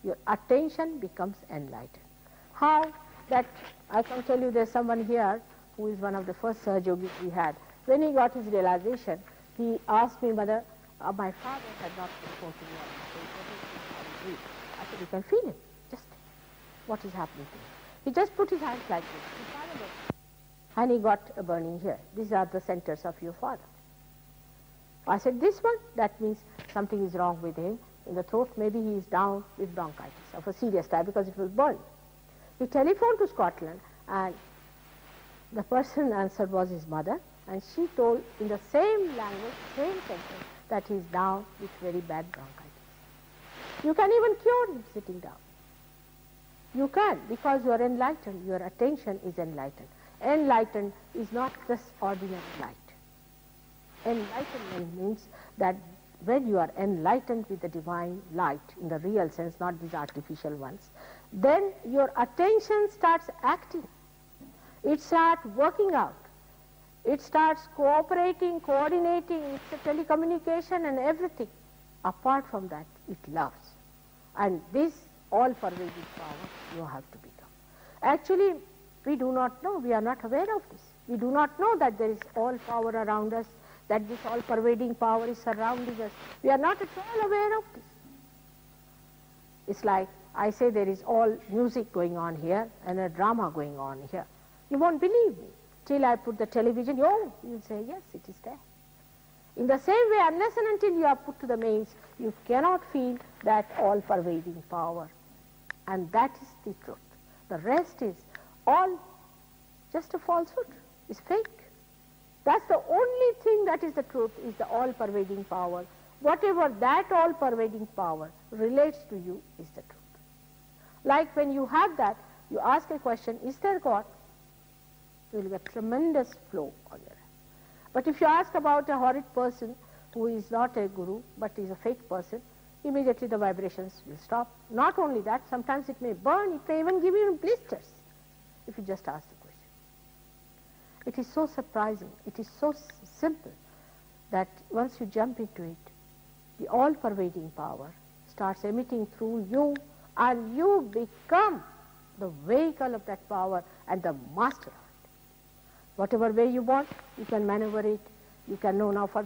Your attention becomes enlightened. How? That I can tell you, there's someone here who is one of the first Sahajogis we had. When he got his realization, he asked me, Mother, my father had not spoken to me. I said, you can feel him. Just what is happening to him. He just put his hands like this. And he got a burning here. These are the centers of your father. I said, this one, that means something is wrong with him in the throat. Maybe he is down with bronchitis of a serious type because it was burned. He telephoned to Scotland, and the person answered was his mother, and she told in the same language, same sentence, that he is down with very bad bronchitis. You can even cure him sitting down. You can, because you are enlightened. Your attention is enlightened. Enlightened is not just ordinary light. Enlightenment means that when you are enlightened with the divine light in the real sense, not these artificial ones, then your attention starts acting. It starts working out. It starts cooperating, coordinating, it's a telecommunication and everything. Apart from that, it loves. And this all-pervading power you have to become. Actually, we do not know, we are not aware of this. We do not know that there is all power around us, that this all-pervading power is surrounding us. We are not at all aware of this. It's like I say there is all music going on here and a drama going on here. You won't believe me. Till I put the television, oh, you'll say, yes, it is there. In the same way, unless and until you are put to the mains, you cannot feel that all-pervading power. And that is the truth. The rest is all just a falsehood. It's fake. That's the only thing that is the truth, is the all-pervading power. Whatever that all-pervading power relates to you is the truth. Like when you have that, you ask a question, is there God? You will get tremendous flow on your hand. But if you ask about a horrid person who is not a guru, but is a fake person, immediately the vibrations will stop. Not only that, sometimes it may burn, it may even give you blisters if you just ask the question. It is so surprising, it is so simple that once you jump into it, the all-pervading power starts emitting through you and you become the vehicle of that power and the master of it. Whatever way you want, you can maneuver it. You can know now, for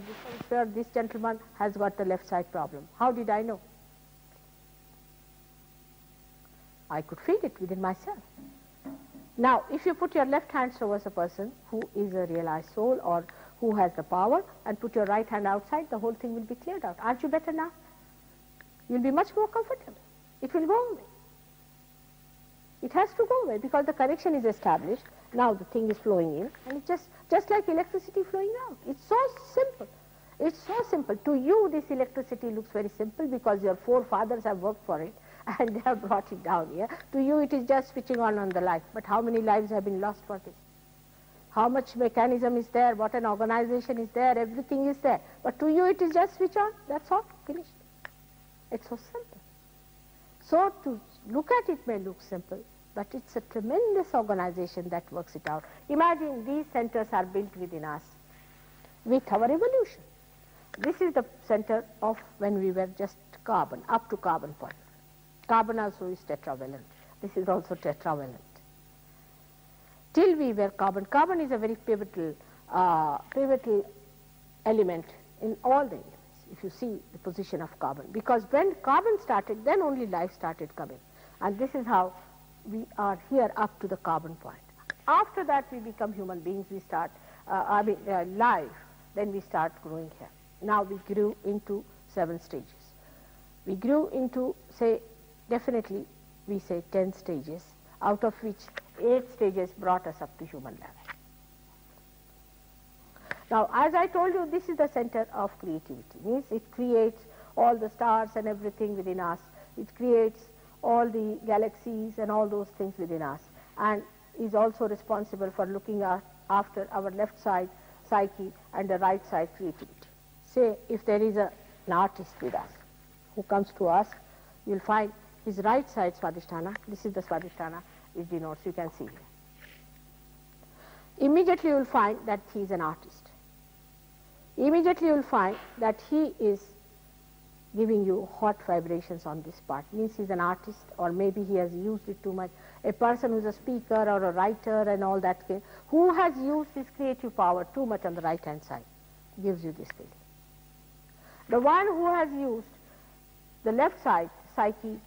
this gentleman has got the left side problem. How did I know? I could feel it within myself. Now, if you put your left hand towards a person who is a realized soul or who has the power and put your right hand outside, the whole thing will be cleared out. Aren't you better now? You'll be much more comfortable. It will go away. It has to go away because the connection is established. Now the thing is flowing in and it's just like electricity flowing out. It's so simple. It's so simple. To you, this electricity looks very simple because your forefathers have worked for it and they have brought it down here. To you, it is just switching on the light. But how many lives have been lost for this? How much mechanism is there? What an organization is there? Everything is there. But to you, it is just switch on. That's all. Finished. It's so simple. So to look at it may look simple, but it's a tremendous organization that works it out. Imagine these centers are built within us with our evolution. This is the center of when we were just carbon, up to carbon point. Carbon also is tetravalent. This is also tetravalent. Till we were carbon. Carbon is a very pivotal element in all the elements, if you see the position of carbon. Because when carbon started, then only life started coming. And this is how we are here up to the carbon point. After that we become human beings, we start, life, then we start growing here. Now we grew into 7 stages. We grew into, say, definitely we say 10 stages, out of which 8 stages brought us up to human level. Now, as I told you, this is the center of creativity. Means it creates all the stars and everything within us. It creates all the galaxies and all those things within us, and is also responsible for looking after our left side psyche and the right side creativity. Say, if there is an artist with us who comes to us, you'll find his right side Swadhisthana, this is the Swadhisthana, it denotes, you can see here. Immediately you'll find that he is an artist. Immediately you'll find that he is giving you hot vibrations on this part. Means he's an artist, or maybe he has used it too much. A person who's a speaker or a writer and all that, who has used his creative power too much on the right hand side, gives you this feeling. The one who has used the left side psyche,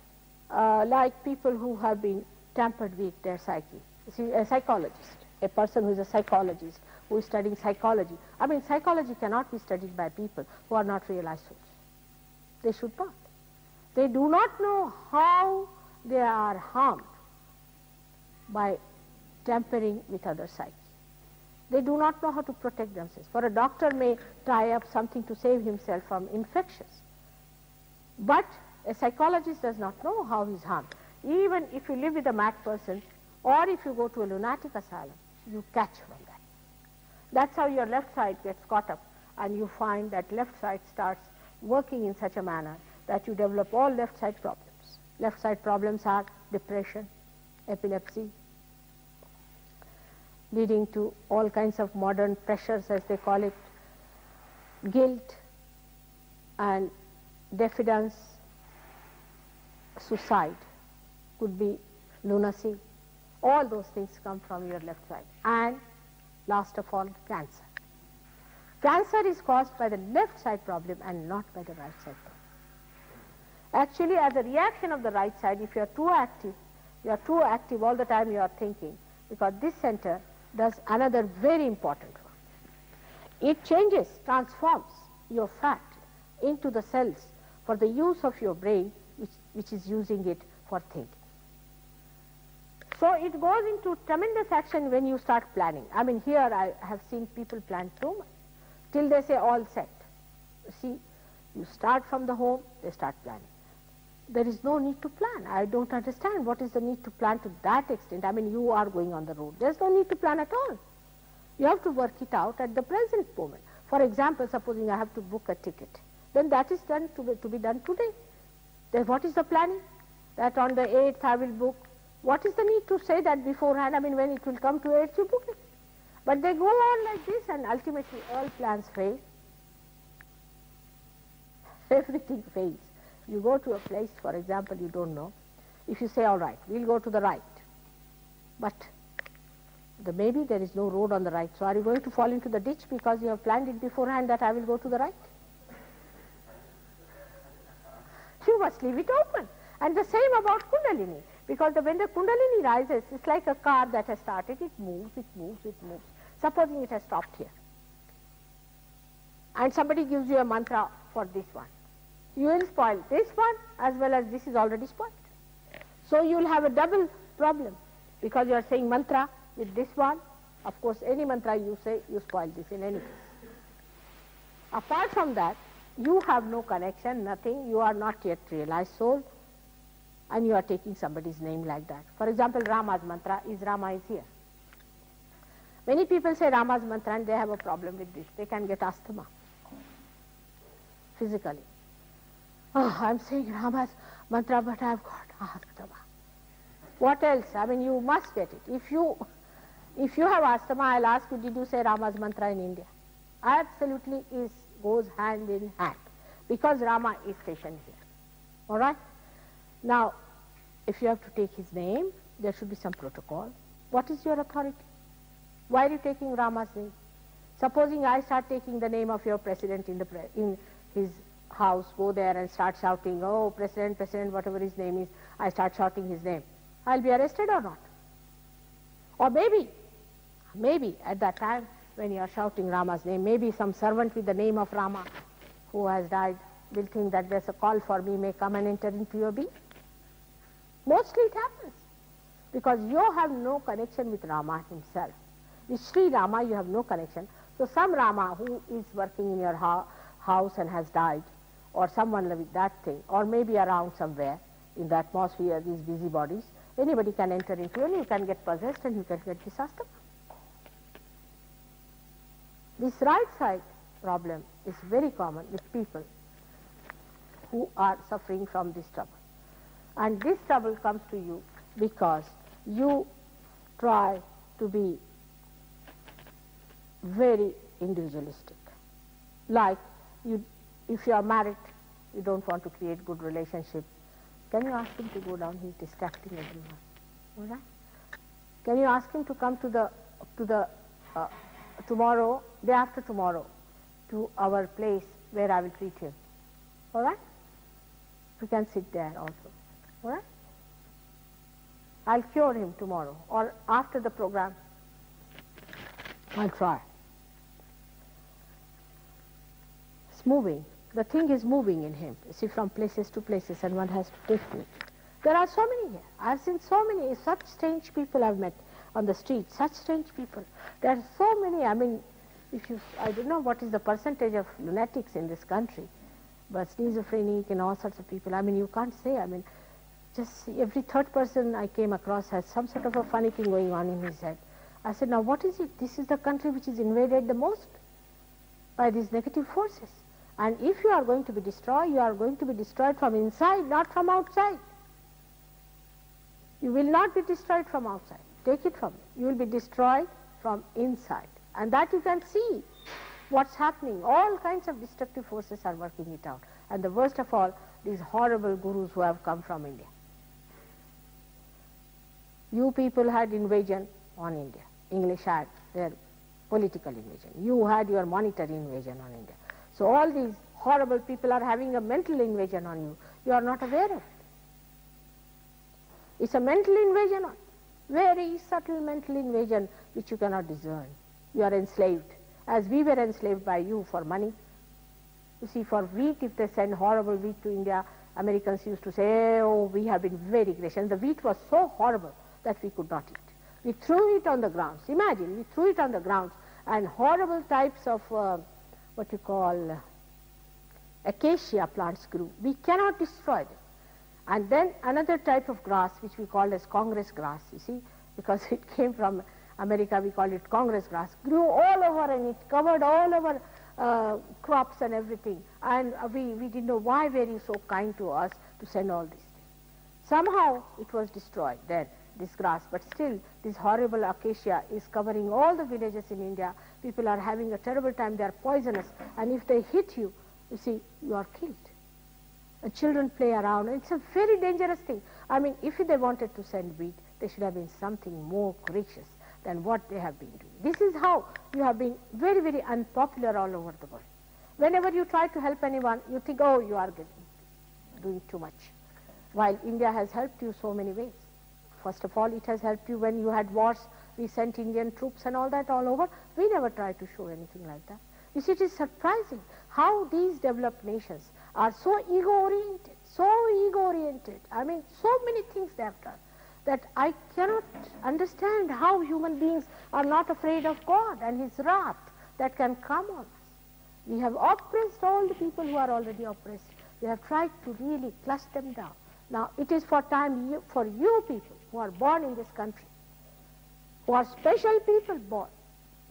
like people who have been tampered with their psyche. See, a psychologist, a person who is a psychologist, who is studying psychology. I mean, psychology cannot be studied by people who are not realized souls. They should not. They do not know how they are harmed by tampering with other psyche. They do not know how to protect themselves. For a doctor may tie up something to save himself from infections. But a psychologist does not know how he is harmed. Even if you live with a mad person, or if you go to a lunatic asylum, you catch from that. That's how your left side gets caught up, and you find that left side starts working in such a manner that you develop all left side problems. Left side problems are depression, epilepsy, leading to all kinds of modern pressures, as they call it, guilt and diffidence, suicide, could be lunacy. All those things come from your left side. And last of all, cancer. Cancer is caused by the left side problem and not by the right side problem. Actually, as a reaction of the right side, if you are too active all the time you are thinking, because this center does another very important one. It changes, transforms your fat into the cells for the use of your brain, which is using it for thinking. So it goes into tremendous action when you start planning. I mean, here I have seen people plan too much, till they say all set. See, you start from the home, they start planning. There is no need to plan. I don't understand what is the need to plan to that extent. I mean, you are going on the road. There's no need to plan at all. You have to work it out at the present moment. For example, supposing I have to book a ticket, then that is done to be done today. Then what is the planning? That on the 8th I will book. What is the need to say that beforehand? I mean, when it will come to 8th, you book it. But they go on like this, and ultimately all plans fail. Everything fails. You go to a place, for example, you don't know. If you say, all right, we'll go to the right, but maybe there is no road on the right, so are you going to fall into the ditch because you have planned it beforehand that I will go to the right? You must leave it open. And the same about Kundalini, because when the Kundalini rises, it's like a car that has started, it moves, it moves, it moves. Supposing it has stopped here, and somebody gives you a mantra for this one. You will spoil this one as well as this is already spoiled. So you will have a double problem, because you are saying mantra with this one. Of course, any mantra you say, you spoil this in any case. Apart from that, you have no connection, nothing. You are not yet realized soul, and you are taking somebody's name like that. For example, Rama's mantra is Rama is here. Many people say Rama's mantra and they have a problem with this. They can get asthma physically. Oh, I'm saying Rama's mantra, but I've got asthma. What else? I mean, you must get it. If you have asthma, I'll ask you, did you say Rama's mantra in India? Absolutely goes hand in hand, because Rama is stationed here. All right? Now, if you have to take his name, there should be some protocol. What is your authority? Why are you taking Rama's name? Supposing I start taking the name of your president in his house, go there and start shouting, oh, president, whatever his name is, I start shouting his name. I'll be arrested or not? Or maybe at that time when you are shouting Rama's name, maybe some servant with the name of Rama who has died will think that there's a call for me, may come and enter into your being. Mostly it happens, because you have no connection with Rama himself. With Sri Rama you have no connection. So some Rama who is working in your house and has died, or someone with that thing, or maybe around somewhere in the atmosphere, these busy bodies, anybody can enter into you and you can get possessed and you can get this asthma. This right side problem is very common with people who are suffering from this trouble. And this trouble comes to you because you try to be very individualistic. Like, if you are married, you don't want to create good relationship. Can you ask him to go down? He's distracting everyone. All right? Can you ask him to come to the tomorrow, day after tomorrow, to our place where I will treat him? All right? You can sit there also. All right? I'll cure him tomorrow, or after the program. I'll try. It's moving. The thing is moving in him, you see, from places to places, and one has to take to it. There are so many here. I've seen so many, such strange people I've met on the street, such strange people. There are so many, I mean, I don't know what is the percentage of lunatics in this country, but schizophrenic and all sorts of people, I mean, you can't say, I mean, just every third person I came across has some sort of a funny thing going on in his head. I said, now what is it? This is the country which is invaded the most by these negative forces. And if you are going to be destroyed, you are going to be destroyed from inside, not from outside. You will not be destroyed from outside. Take it from me. You will be destroyed from inside. And that you can see what's happening. All kinds of destructive forces are working it out. And the worst of all, these horrible gurus who have come from India. You people had invasion on India. English had their political invasion. You had your monetary invasion on India. So all these horrible people are having a mental invasion on you. You are not aware of it. It's a mental invasion, very subtle mental invasion which you cannot discern. You are enslaved, as we were enslaved by you for money. You see, for wheat, if they send horrible wheat to India, Americans used to say, oh, we have been very gracious. And the wheat was so horrible that we could not eat. We threw it on the grounds. Imagine, we threw it on the grounds, and horrible types of what you call acacia plants grew. We cannot destroy them. And then another type of grass, which we called as Congress grass, you see, because it came from America, we called it Congress grass, grew all over, and it covered all our crops and everything. And we didn't know why were you so kind to us to send all these things. Somehow it was destroyed then, this grass, but still this horrible acacia is covering all the villages in India. People are having a terrible time. They are poisonous, and if they hit you, you see, you are killed. And children play around. It's a very dangerous thing. I mean, if they wanted to send wheat, there should have been something more gracious than what they have been doing. This is how you have been very, very unpopular all over the world. Whenever you try to help anyone, you think, oh, you are doing too much. While India has helped you so many ways. First of all, it has helped you when you had wars. We sent Indian troops and all that all over. We never tried to show anything like that. You see, it is surprising how these developed nations are so ego-oriented, I mean, so many things they have done that I cannot understand how human beings are not afraid of God and His wrath that can come on us. We have oppressed all the people who are already oppressed. We have tried to really clutch them down. Now, it is for time for you people who are born in this country, who are special people born.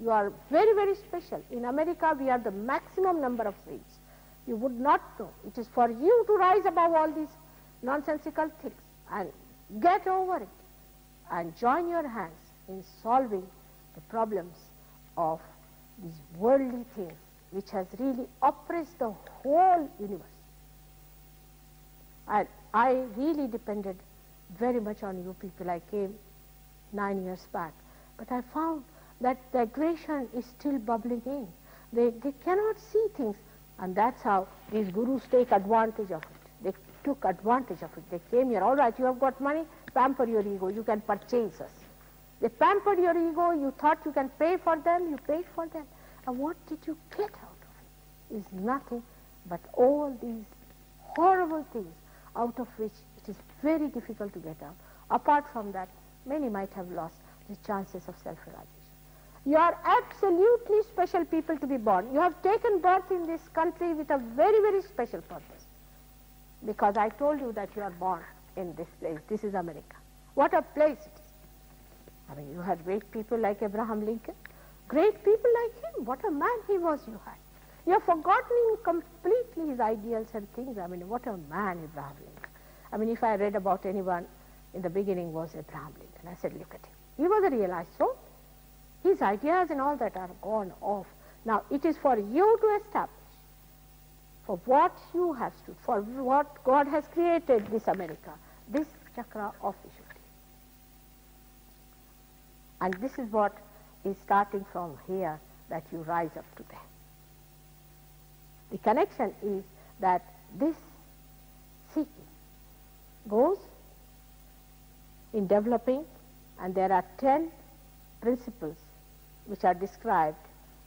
You are very, very special. In America, we are the maximum number of saints. You would not know. It is for you to rise above all these nonsensical things and get over it and join your hands in solving the problems of these worldly things which has really oppressed the whole universe. And I really depended very much on you people. I came 9 years back, but I found that the aggression is still bubbling in. They cannot see things, and that's how these gurus take advantage of it. They took advantage of it. They came here, all right, you have got money, pamper your ego, you can purchase us. They pampered your ego, you thought you can pay for them, you paid for them. And what did you get out of it? Is nothing but all these horrible things out of which it is very difficult to get out. Apart from that, many might have lost the chances of self-realization. You are absolutely special people to be born. You have taken birth in this country with a very, very special purpose. Because I told you that you are born in this place. This is America. What a place it is. I mean, you had great people like Abraham Lincoln. Great people like him. What a man he was you had. You have forgotten completely his ideals and things. I mean, what a man Abraham Lincoln. I mean, if I read about anyone in the beginning was Abraham Lincoln, I said, look at him. He was a realized soul. His ideas and all that are gone off. Now, it is for you to establish for what you have stood, for what God has created this America, this chakra of Vishuddhi. And this is what is starting from here that you rise up to there. The connection is that this seeking goes in developing, and there are 10 principles which are described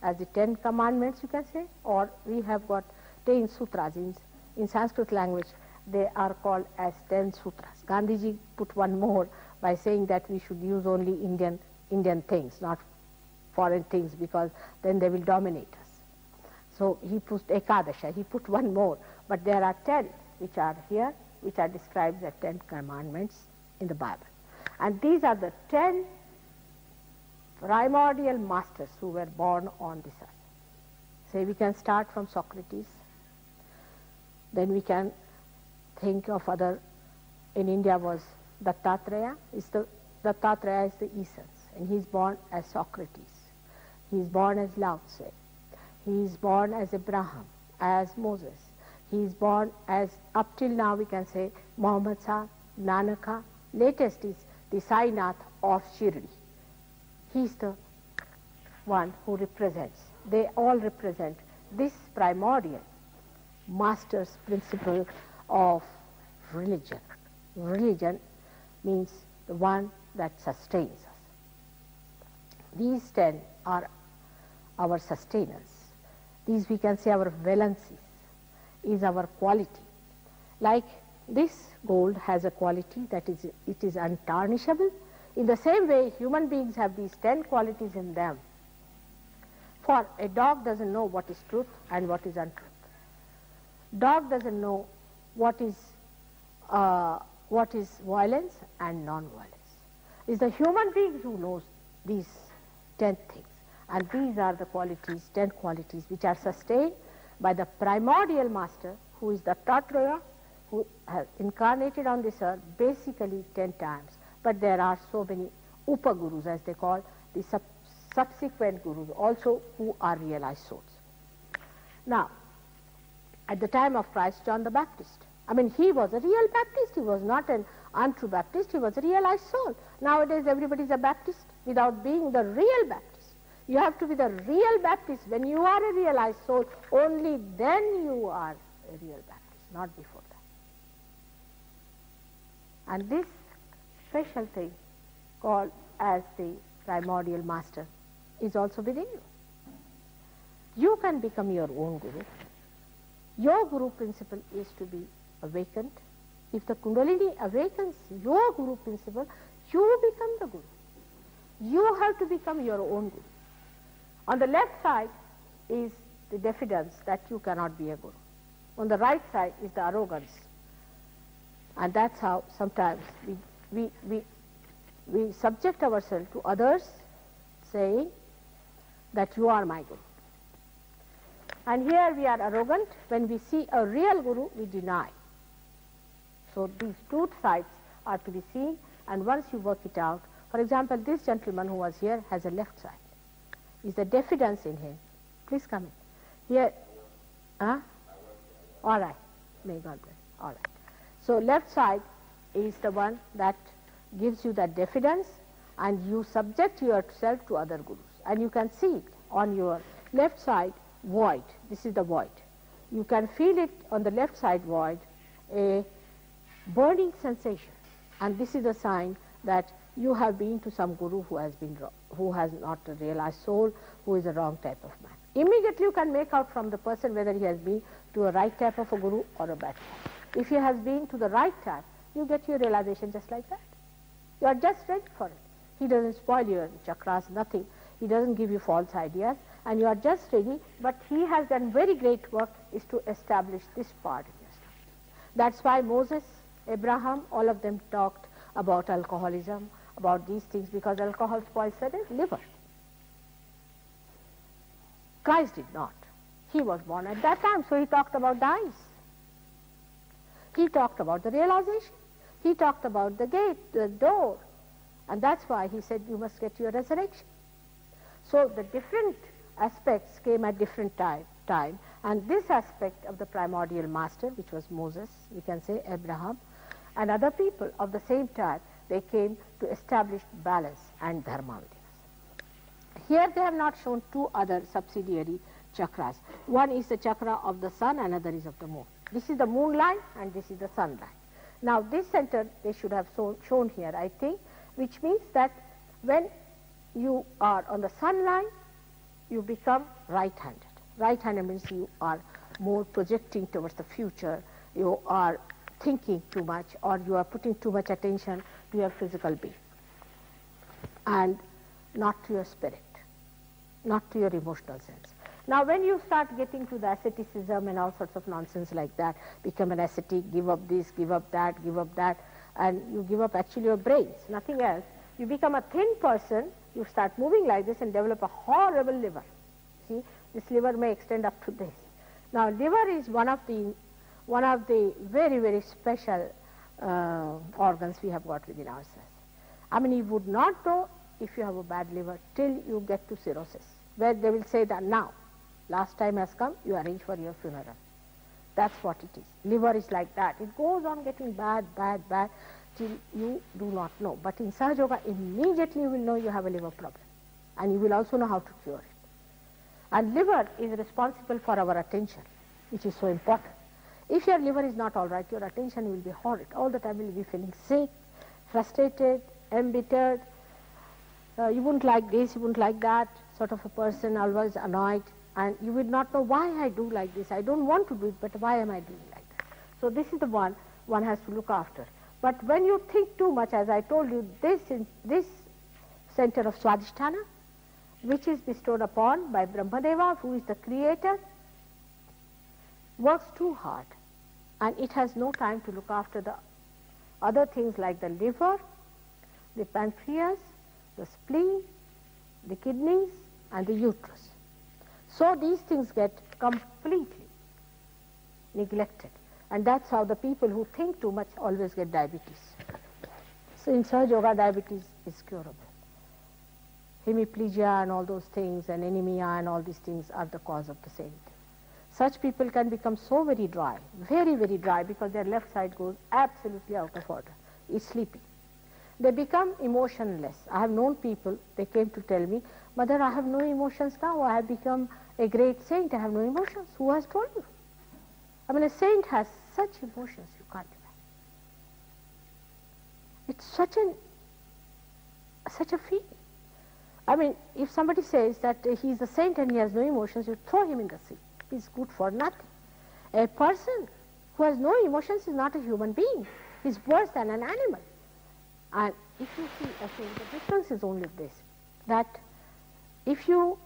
as the 10 commandments, you can say, or we have got 10 sutras. In Sanskrit language, they are called as 10 sutras. Gandhiji put one more by saying that we should use only Indian things, not foreign things, because then they will dominate us. So he put Ekadasha, he put one more, but there are 10 which are here, which are described as 10 commandments in the Bible. And these are the 10 primordial masters who were born on this earth. Say we can start from Socrates, Then we can think of other, in India was Dattatreya, Dattatreya is the essence, and he is born as Socrates, he is born as Lao Tse, he is born as Abraham, as Moses, he is born as, up till now we can say, Muhammad Shah, Nanaka, latest is the Sainath of Shirdi. He is the one who represents, they all represent this primordial master's principle of religion. Religion means the one that sustains us. These 10 are our sustainers. These we can say our valencies, is our quality. Like this gold has a quality that is, it is untarnishable. In the same way, human beings have these 10 qualities in them. For a dog doesn't know what is truth and what is untruth. Dog doesn't know what is violence and non-violence. It's the human being who knows these 10 things. And these are the qualities, 10 qualities, which are sustained by the primordial master, who is the Dattatreya, who has incarnated on this earth basically 10 times. But there are so many Upagurus, as they call, the subsequent gurus also, who are realized souls. Now, at the time of Christ, John the Baptist, I mean, he was a real Baptist. He was not an untrue Baptist. He was a realized soul. Nowadays, everybody is a Baptist without being the real Baptist. You have to be the real Baptist. When you are a realized soul, only then you are a real Baptist, not before that. And this special thing called as the primordial master is also within you. You can become your own guru. Your guru principle is to be awakened. If the Kundalini awakens your guru principle, you become the guru. You have to become your own guru. On the left side is the diffidence that you cannot be a guru. On the right side is the arrogance. And that's how sometimes we subject ourselves to others saying that you are my guru. And here we are arrogant. When we see a real guru, we deny. So these two sides are to be seen, and once you work it out, for example, this gentleman who was here has a left side. Is the diffidence in him. Please come in. Here, all right. May God bless. All right. So left side is the one that gives you that diffidence, and you subject yourself to other gurus. And you can see it on your left side, void. This is the void. You can feel it on the left side void, a burning sensation. And this is a sign that you have been to some guru who has been wrong, who has not a realized soul, who is a wrong type of man. Immediately you can make out from the person whether he has been to a right type of a guru or a bad type. If he has been to the right type, you get your realization just like that. You are just ready for it. He doesn't spoil your chakras, nothing. He doesn't give you false ideas, and you are just ready, but he has done very great work is to establish this part in your life. That's why Moses, Abraham, all of them talked about alcoholism, about these things, because alcohol spoils the liver. Christ did not. He was born at that time, so he talked about the eyes. He talked about the realization. He talked about the gate, the door. And that's why he said you must get your resurrection. So the different aspects came at different time. And this aspect of the primordial master, which was Moses, we can say Abraham, and other people of the same type, they came to establish balance and dharma within us. Here they have not shown two other subsidiary chakras. One is the chakra of the sun, another is of the moon. This is the moon line and this is the sun line. Now this center they should have shown here, I think, which means that when you are on the sun line, you become right-handed. Right-handed means you are more projecting towards the future, you are thinking too much, or you are putting too much attention to your physical being and not to your spirit, not to your emotional sense. Now when you start getting to the asceticism and all sorts of nonsense like that, become an ascetic, give up this, give up that, and you give up actually your brains, nothing else. You become a thin person, you start moving like this and develop a horrible liver. See, this liver may extend up to this. Now liver is one of the one of the very, very special organs we have got within ourselves. I mean, you would not know if you have a bad liver till you get to cirrhosis, where they will say that now, last time has come, you arrange for your funeral. That's what it is. Liver is like that. It goes on getting bad, bad, bad, till you do not know. But in Sahaja Yoga, immediately you will know you have a liver problem. And you will also know how to cure it. And liver is responsible for our attention, which is so important. If your liver is not all right, your attention will be horrid. All the time you will be feeling sick, frustrated, embittered. You wouldn't like this, you wouldn't like that, sort of a person, always annoyed. And you will not know why I do like this. I don't want to do it, but why am I doing like that? So this is the one has to look after. But when you think too much, as I told you, this center of Swadhisthana, which is bestowed upon by Brahmadeva, who is the creator, works too hard. And it has no time to look after the other things like the liver, the pancreas, the spleen, the kidneys, and the uterus. So these things get completely neglected. And that's how the people who think too much always get diabetes. So in Sahaja Yoga, diabetes is curable. Hemiplegia and all those things and anemia and all these things are the cause of the same thing. Such people can become so very dry, very, very dry, because their left side goes absolutely out of order, is sleeping. They become emotionless. I have known people, they came to tell me, Mother, I have no emotions now, I have become a great saint, I have no emotions. Who has told you? I mean, a saint has such emotions, you can't imagine. It's such a feeling. I mean, if somebody says that he is a saint and he has no emotions, you throw him in the sea. He's good for nothing. A person who has no emotions is not a human being. He's worse than an animal. And if you see, I think the difference is only this, that if you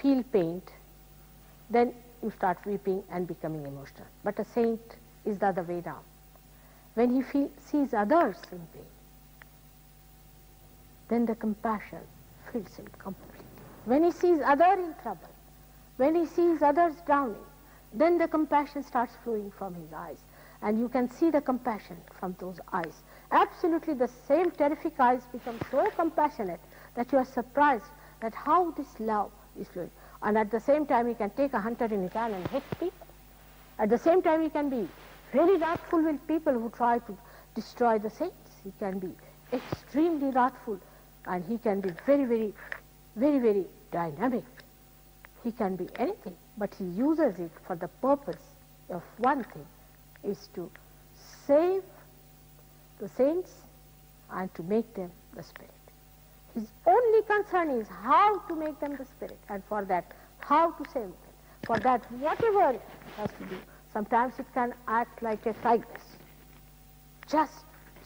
feel pain, then you start weeping and becoming emotional. But a saint is the other way down. When he sees others in pain, then the compassion fills him completely. When he sees others in trouble, when he sees others drowning, then the compassion starts flowing from his eyes. And you can see the compassion from those eyes. Absolutely the same terrific eyes become so compassionate that you are surprised at how this love is flowing. And at the same time, he can take a hunter in his hand and hit people. At the same time, he can be very wrathful with people who try to destroy the saints. He can be extremely wrathful, and he can be very, very, very, very dynamic. He can be anything, but he uses it for the purpose of one thing, is to save the saints and to make them the spirit. His only concern is how to make them the spirit, and for that, how to save them. For that, whatever it has to do, sometimes it can act like a tigress. Just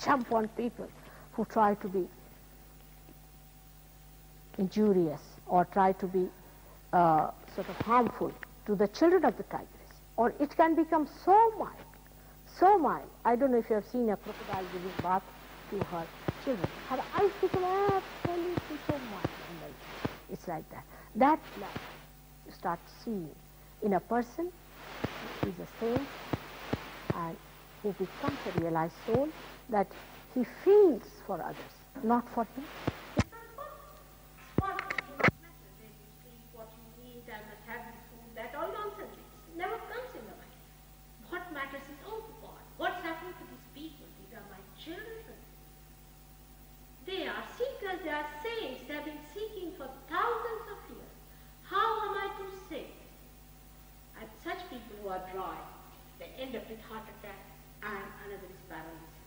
jump on people who try to be injurious or try to be sort of harmful to the children of the tigress. Or it can become so mild, so mild. I don't know if you have seen a crocodile giving bath to her children. Her eyes become absolutely so mild. It's like that. That love you start seeing in a person who is a saint and who becomes a realized soul, that he feels for others, not for him. They are seekers, they are saints, they have been seeking for thousands of years. How am I to say? And such people who are dry, they end up with heart attack and another is paralysis.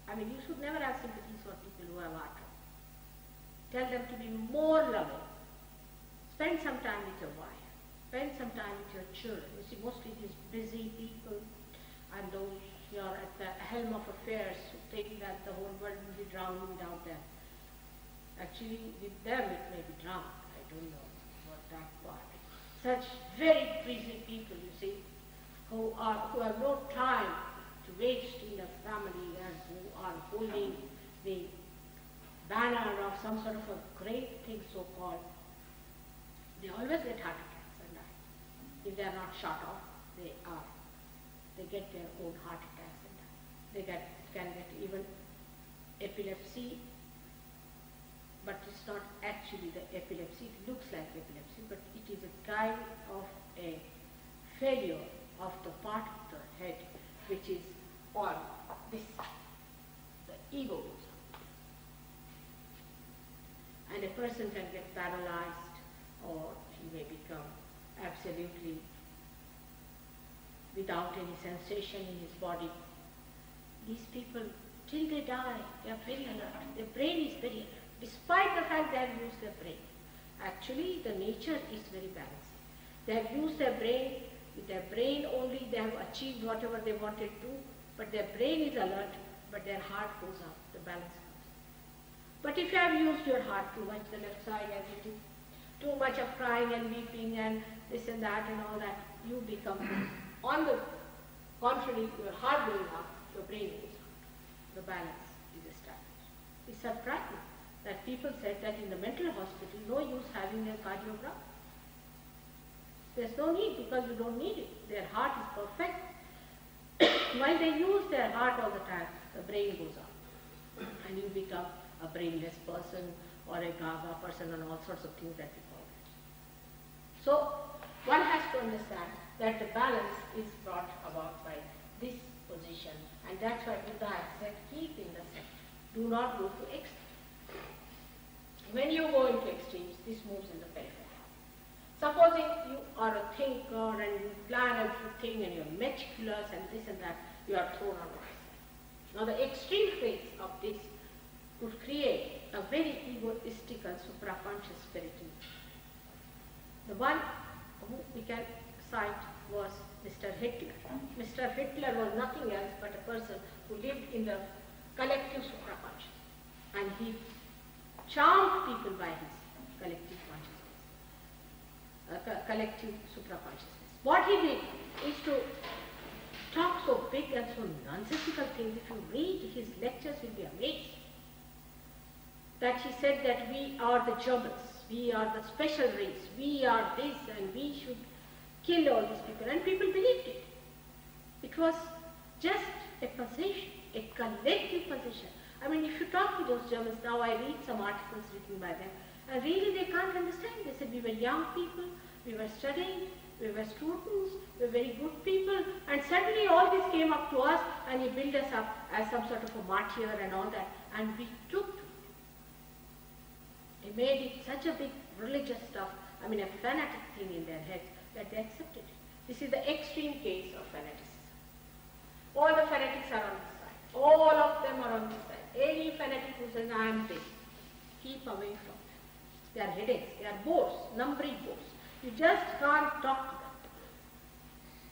I mean, you should never have sympathies for people who have heart attack. Tell them to be more loving. Spend some time with your wife. Spend some time with your children. You see, mostly these busy people and those who are at the helm of affairs who think that the whole world will be drowned without them. Actually, with them it may be drowned. I don't know about that part. Such very busy people, you see, who have no time to waste in the family and who are holding the banner of some sort of a great thing so-called. They always get heart attacks and die. If they are not shot off, they are they get their own heart attacks and they can get even epilepsy, but it's not actually the epilepsy. It looks like epilepsy, but it is a kind of a failure of the part of the head which is on this, the ego goes up. And a person can get paralyzed, or he may become absolutely without any sensation in his body. These people, till they die, they are very alert. Their brain is very alert, despite the fact they have used their brain. Actually, the nature is very balanced. They have used their brain. With their brain only, they have achieved whatever they wanted to, but their brain is alert, but their heart goes up, the balance comes. But if you have used your heart too much, the left side, as it is, too much of crying and weeping and this and that and all that, you become, on the contrary, your heart going up, your brain goes up. The balance is established. It's surprising that people said that in the mental hospital, no use having a cardiogram. There's no need, because you don't need it. Their heart is perfect. While they use their heart all the time, the brain goes up. And you become a brainless person or a gaga person and all sorts of things that we call it. So, one has to understand that the balance is brought about by this position. And that's why Buddha has said, keep in the center. Do not go to extremes. When you go into extremes, this moves in the periphery. Supposing you are a thinker and you plan everything and you're meticulous and this and that, you are thrown on the side. Now the extreme phase of this could create a very egoistical supraconscious spirit. The one who we can cite was Mr. Hitler. Mr. Hitler was nothing else but a person who lived in the collective supraconscious, and he charmed people by his collective consciousness, collective supraconsciousness. What he did is to talk so big and so nonsensical things. If you read his lectures, you'll be amazed. That he said that we are the Germans, we are the special race, we are this, and we should kill all these people. And people believed it. It was just a position, a collective position. I mean, if you talk to those Germans, now I read some articles written by them, and really they can't understand. They said we were young people, we were studying, we were students, we were very good people, and suddenly all this came up to us, and he built us up as some sort of a martyr and all that, and we took to it. He made it such a big religious stuff, I mean a fanatic thing in their heads, that they accepted it. This is the extreme case of fanaticism. All the fanatics are on this side. All of them are on this side. Any fanatic who says, I am this, keep away from them. They are headaches, they are bores, numbering bores. You just can't talk to them.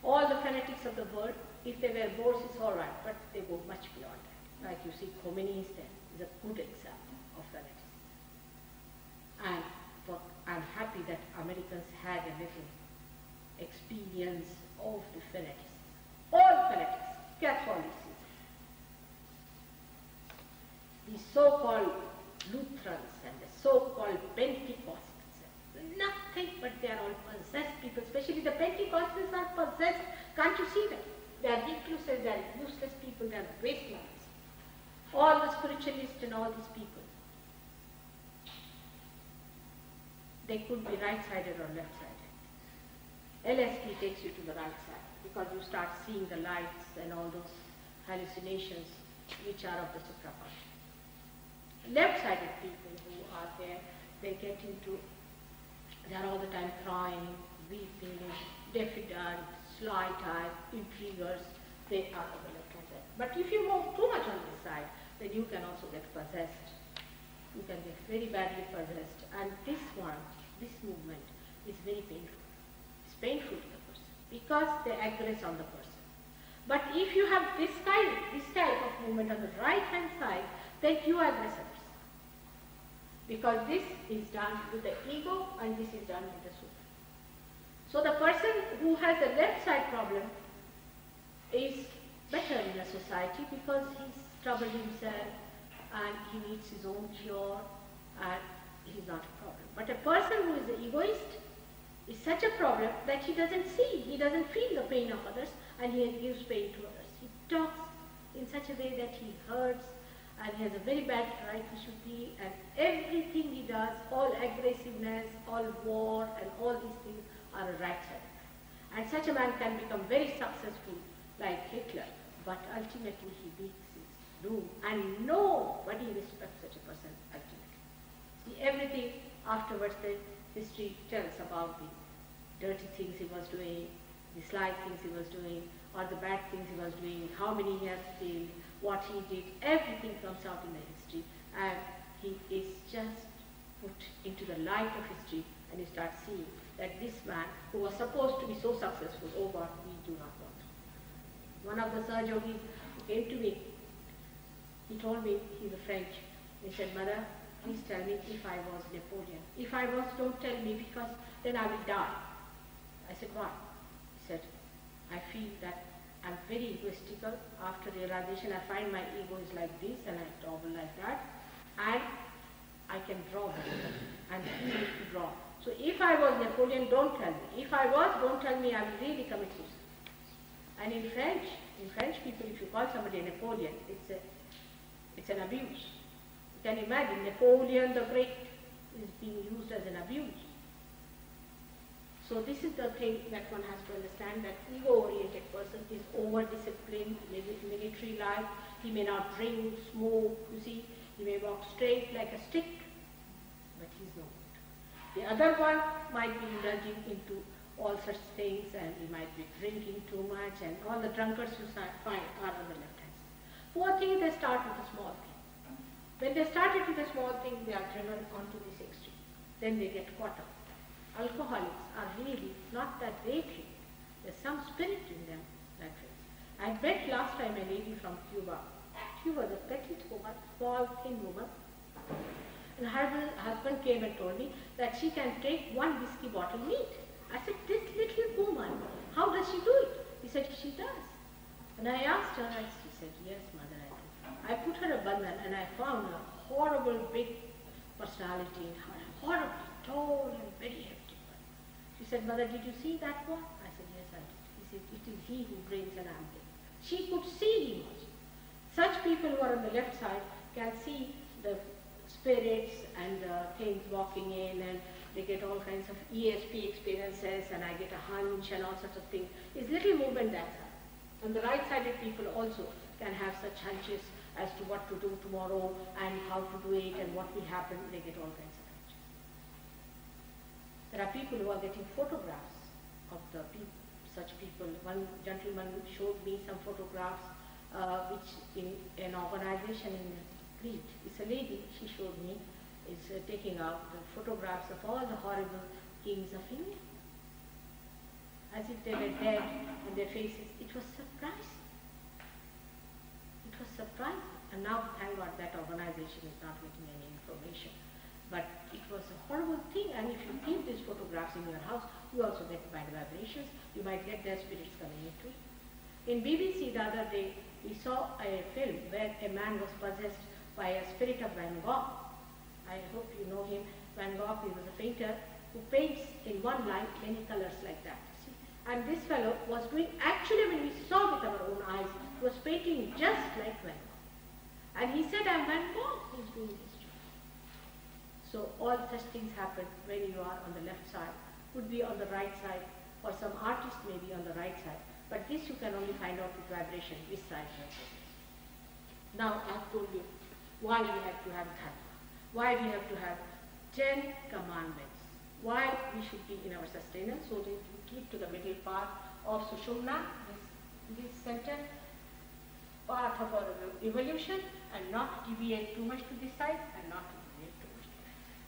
All the fanatics of the world, if they were bores, it's all right, but they go much beyond that. Like you see, Khomeini is there, is a good example of fanaticism. And I'm happy that Americans had a little experience of the fanatics. All fanatics, Catholicism, the so-called Lutherans and the so-called Pentecostals, nothing but they are all possessed people, especially the Pentecostals are possessed. Can't you see them? They are recluses, they are useless people, they are wastelands. All the spiritualists and all these people, they could be right-sided or left-sided. LSD takes you to the right side because you start seeing the lights and all those hallucinations which are of the supraconscious. Left-sided people who are there, they get into, they are all the time crying, weeping, diffident, sly type, intriguers, they are on the left-hand side. But if you move too much on this side, then you can also get possessed. You can get very badly possessed, and this one, this movement is very painful. It's painful to the person because they aggress on the person. But if you have this type of movement on the right hand side, then you aggress a person. Because this is done with the ego and this is done with the soul. So the person who has a left side problem is better in a society because he's troubled himself and he needs his own cure, and he's not a problem. But a person who is an egoist, is such a problem that he doesn't see, he doesn't feel the pain of others, and he gives pain to others. He talks in such a way that he hurts, and he has a very bad right he should be, and everything he does, all aggressiveness, all war, and all these things are a right side. And such a man can become very successful like Hitler, but ultimately he beats his doom, and nobody respects such a person ultimately. See, everything afterwards the history tells about the dirty things he was doing, the sly things he was doing, or the bad things he was doing, how many he has killed, what he did, everything comes out in the history, and he is just put into the light of history, and you start seeing that this man who was supposed to be so successful, oh God, we do not want. One of the Sahajogis who came to me, he told me, he's a French, he said, Mother, please tell me if I was Napoleon. If I was, don't tell me, because then I will die. I said, why? He said, I feel that I'm very egoistical. After realization, I find my ego is like this, and I toggle like that, and I can draw better, and he used to draw. So if I was Napoleon, don't tell me. If I was, don't tell me, I will really commit suicide. And in French people, if you call somebody a Napoleon, it's an abuse. You can imagine Napoleon the Great is being used as an abuse. So this is the thing that one has to understand, that ego-oriented person is over-disciplined, military life. He may not drink, smoke, you see. He may walk straight like a stick, but he's not. The other one might be indulging into all such things, and he might be drinking too much, and all the drunkards you find are on the left hand side. Fourth thing, they start with a small thing. When they started with a small thing, they are driven onto this extreme. Then they get caught up. Alcoholics are really not that they drink. There's some spirit in them that drinks. I met last time a lady from Cuba. She was a petite woman, small, thin woman. And her husband came and told me that she can take one whiskey bottle neat. I said, this little woman, how does she do it? He said, she does. And I asked her, and she said, yes, Mother, I do. I put her a bandhan, and I found a horrible big personality in her, horribly tall and very hefty one. She said, Mother, did you see that one? I said, yes, I did. He said, it is he who brings an ambulance. She could see him also. Such people who are on the left side can see the spirits and things walking in, and they get all kinds of ESP experiences, and I get a hunch and all sorts of things. It's little movement that's happening. On the right-sided people also can have such hunches as to what to do tomorrow and how to do it and what will happen. They get all kinds of hunches. There are people who are getting photographs of such people. One gentleman showed me some photographs which in an organization in Crete, it's a lady, she showed me, is taking out the photographs of all the horrible kings of India. As if they were dead on their faces. It was surprising. It was surprising. And now, thank God, that organization is not getting any information. But it was a horrible thing, and if you keep these photographs in your house, you also get bad vibrations. You might get their spirits coming into it. In BBC the other day, we saw a film where a man was possessed by a spirit of Van Gogh. I hope you know him. Van Gogh, he was a painter who paints in one line many colors like that. See? And this fellow was doing, actually when we saw with our own eyes, he was painting just like Van Gogh. And he said, I'm Van Gogh, he's doing this job. So all such things happen when you are on the left side, could be on the right side, or some artist may be on the right side. But this you can only find out with vibration, which side you are. Now I have told you why we have to have dharma, why we have to have 10 commandments, why we should be in our sustenance, so that we keep to the middle path of Sushumna, this center, path of our evolution, and not deviate too much to this side and not deviate too much to this side.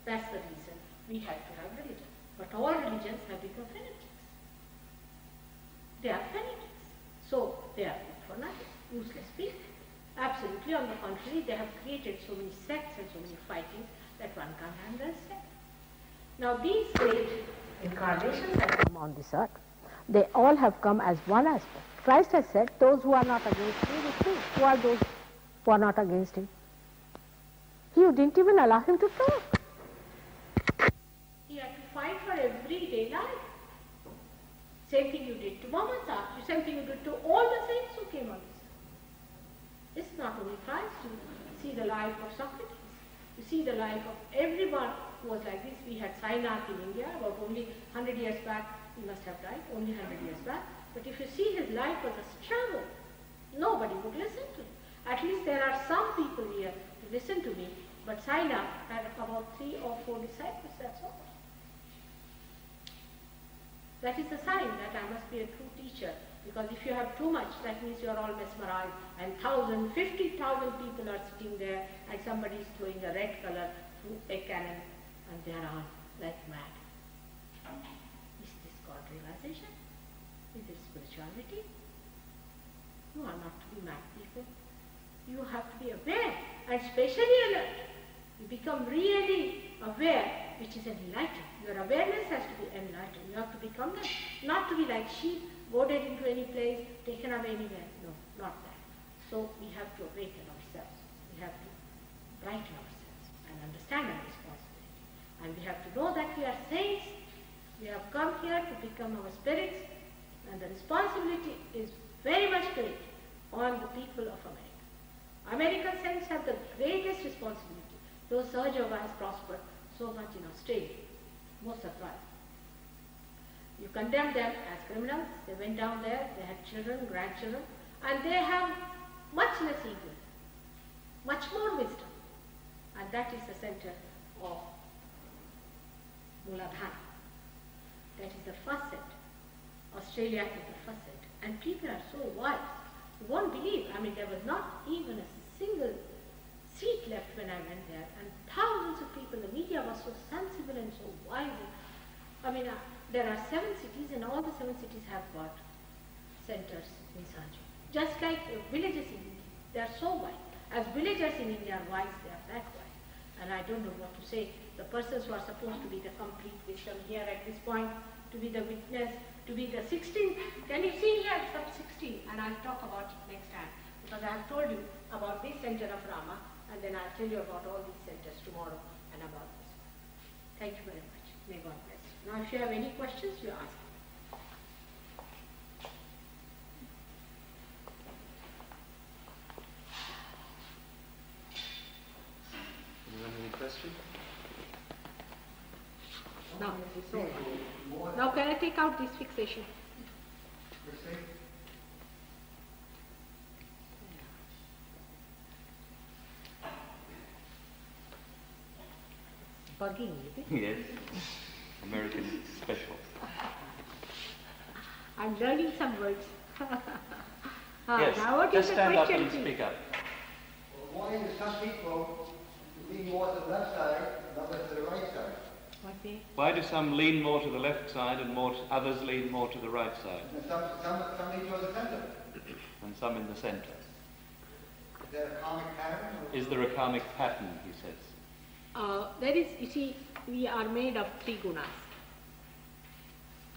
That's the reason we have to have religion. But all religions have become fanatics. They are fanatics. So they are good for nothing, useless people. Absolutely, on the contrary, they have created so many sects and so many fightings that one can't understand. Now these great incarnations that come on this earth, they all have come as one aspect. Christ has said, those who are not against me will see. Who are those who are not against him? He didn't even allow him to talk. He had to fight for everybody. everyday life. Same thing you did to Muhammad's art, same thing you did to all the saints who came on this earth. It's not only Christ. You see the life of Socrates. You see the life of everyone who was like this. We had Sainath in India about only 100 years back. He must have died only 100 years back. But if you see his life was a struggle, nobody would listen to him. At least there are some people here to listen to me. But Sainath had about 3 or 4 disciples, that's all. That is a sign that I must be a true teacher, because if you have too much, that means you are all mesmerized, and 50,000 people are sitting there, and somebody is throwing a red color through a cannon, and they are all like mad. Is this God realization? Is this spirituality? You are not to be mad people. You have to be aware, and especially alert. You become really aware, which is enlightened. Your awareness has to be enlightened. You have to become that, not to be like sheep, goaded into any place, taken away anywhere. No, not that. So we have to awaken ourselves. We have to brighten ourselves and understand our responsibility. And we have to know that we are saints. We have come here to become our spirits, and the responsibility is very much great on the people of America. American saints have the greatest responsibility. Though Sir Yoga has prospered so much in Australia, most surprised. You condemn them as criminals. They went down there, they had children, grandchildren, and they have much less ego, much more wisdom. And that is the center of Mooladhana. That is the first set. Australia is the first set. And people are so wise. You won't believe, I mean, there was not even a single seat left when I went there, and thousands of people, the media was so sensible and so wise. I mean, there are 7 cities, and all the 7 cities have got centers in surgery. Just like villages in India, they are so wise. As villagers in India are wise, they are that wise. And I don't know what to say. The persons who are supposed to be the complete wisdom here at this point, to be the witness, to be the 16th. Can you see here, sub 16? And I'll talk about it next time, because I have told you about this center of Rama, and then I'll tell you about all these centers tomorrow and about this. Thank you very much. May God bless you. Now if you have any questions, you ask. Anyone have any questions? Now, now can I take out this fixation? Bugging, is it? Yes. American special. I'm learning some words. Yes, now what just is the stand up question, and please? speak up. Why do some people lean more to the left side and others to the right side? Why do some lean more to the left side and others lean more to the right side? And some lean toward the center. And some in the center. Is there a karmic pattern? Is there a karmic pattern, he says? There is, you see, we are made of 3 gunas.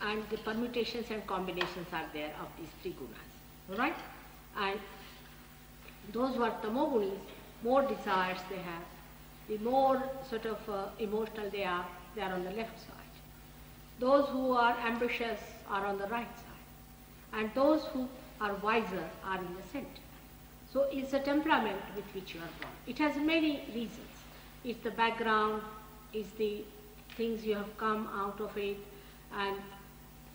And the permutations and combinations are there of these 3 gunas. Alright? And those who are tamogunis, more desires they have, the more sort of emotional they are on the left side. Those who are ambitious are on the right side. And those who are wiser are in the center. So it's a temperament with which you are born. It has many reasons. It's the background, it's the things you have come out of it, and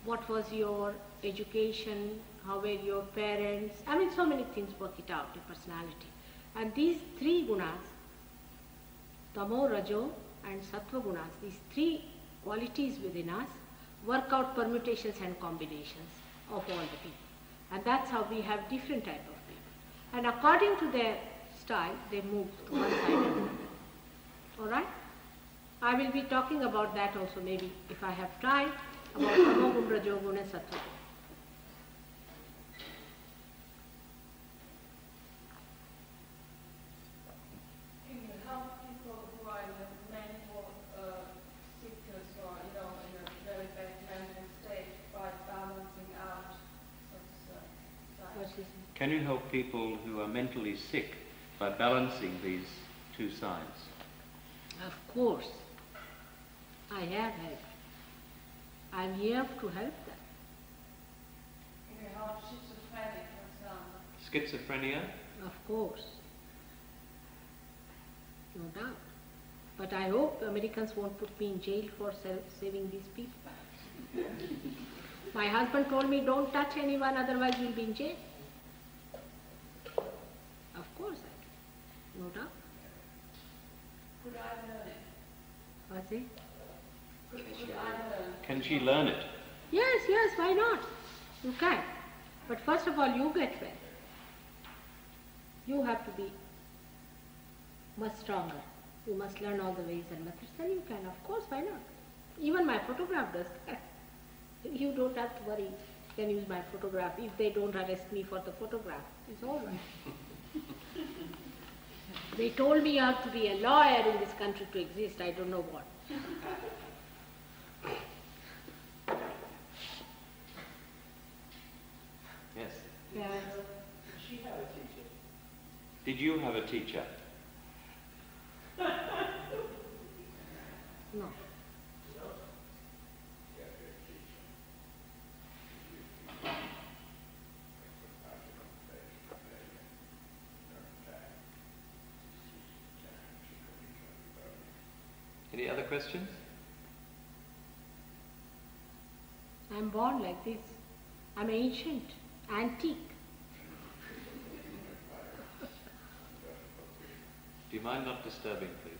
what was your education, how were your parents. I mean, so many things work it out, your personality. And these 3 gunas, Tamo, Rajo and Sattva gunas, these 3 qualities within us work out permutations and combinations of all the people. And that's how we have different type of people. And according to their style, they move to one side and another. Alright? I will be talking about that also maybe, if I have time, about Tamogun, Rajogun and Sattvagun. Can you help people who are in a mental sickness or, in a very bad mental state by balancing out such Can you help people who are mentally sick by balancing these 2 sides? Of course, I have helped. I'm here to help them. If you have schizophrenic, for example. Schizophrenia? Of course. No doubt. But I hope Americans won't put me in jail for saving these people. My husband told me, don't touch anyone, otherwise you'll be in jail. Of course I do. No doubt. Could I learn it? What's it? Could I learn? Can she learn it? Yes, yes, why not? You can. But first of all, you get well. You have to be much stronger. You must learn all the ways and methods, then you can, of course, why not? Even my photograph does that. You don't have to worry. You can use my photograph. If they don't arrest me for the photograph, it's all right. They told me you have to be a lawyer in this country to exist. I don't know what. Yes. Yes. She had a teacher. Did you have a teacher? No. Any other questions? I'm born like this. I'm ancient, antique. Do you mind not disturbing, please?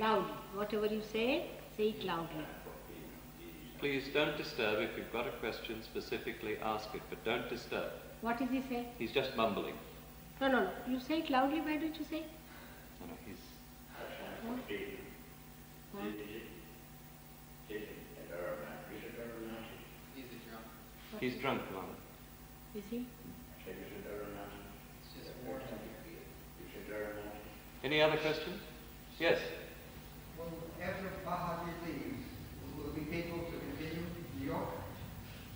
Loudly. Whatever you say it loudly. Please don't disturb. If you've got a question, specifically ask it, but don't disturb. What is he saying? He's just mumbling. No, no, no. You say it loudly. Why don't you say it? No, no, he's... Huh? He's drunk, Mother. Is he? Any other questions? Yes. Well, after Bahaji leaves, will we be able to continue in New York?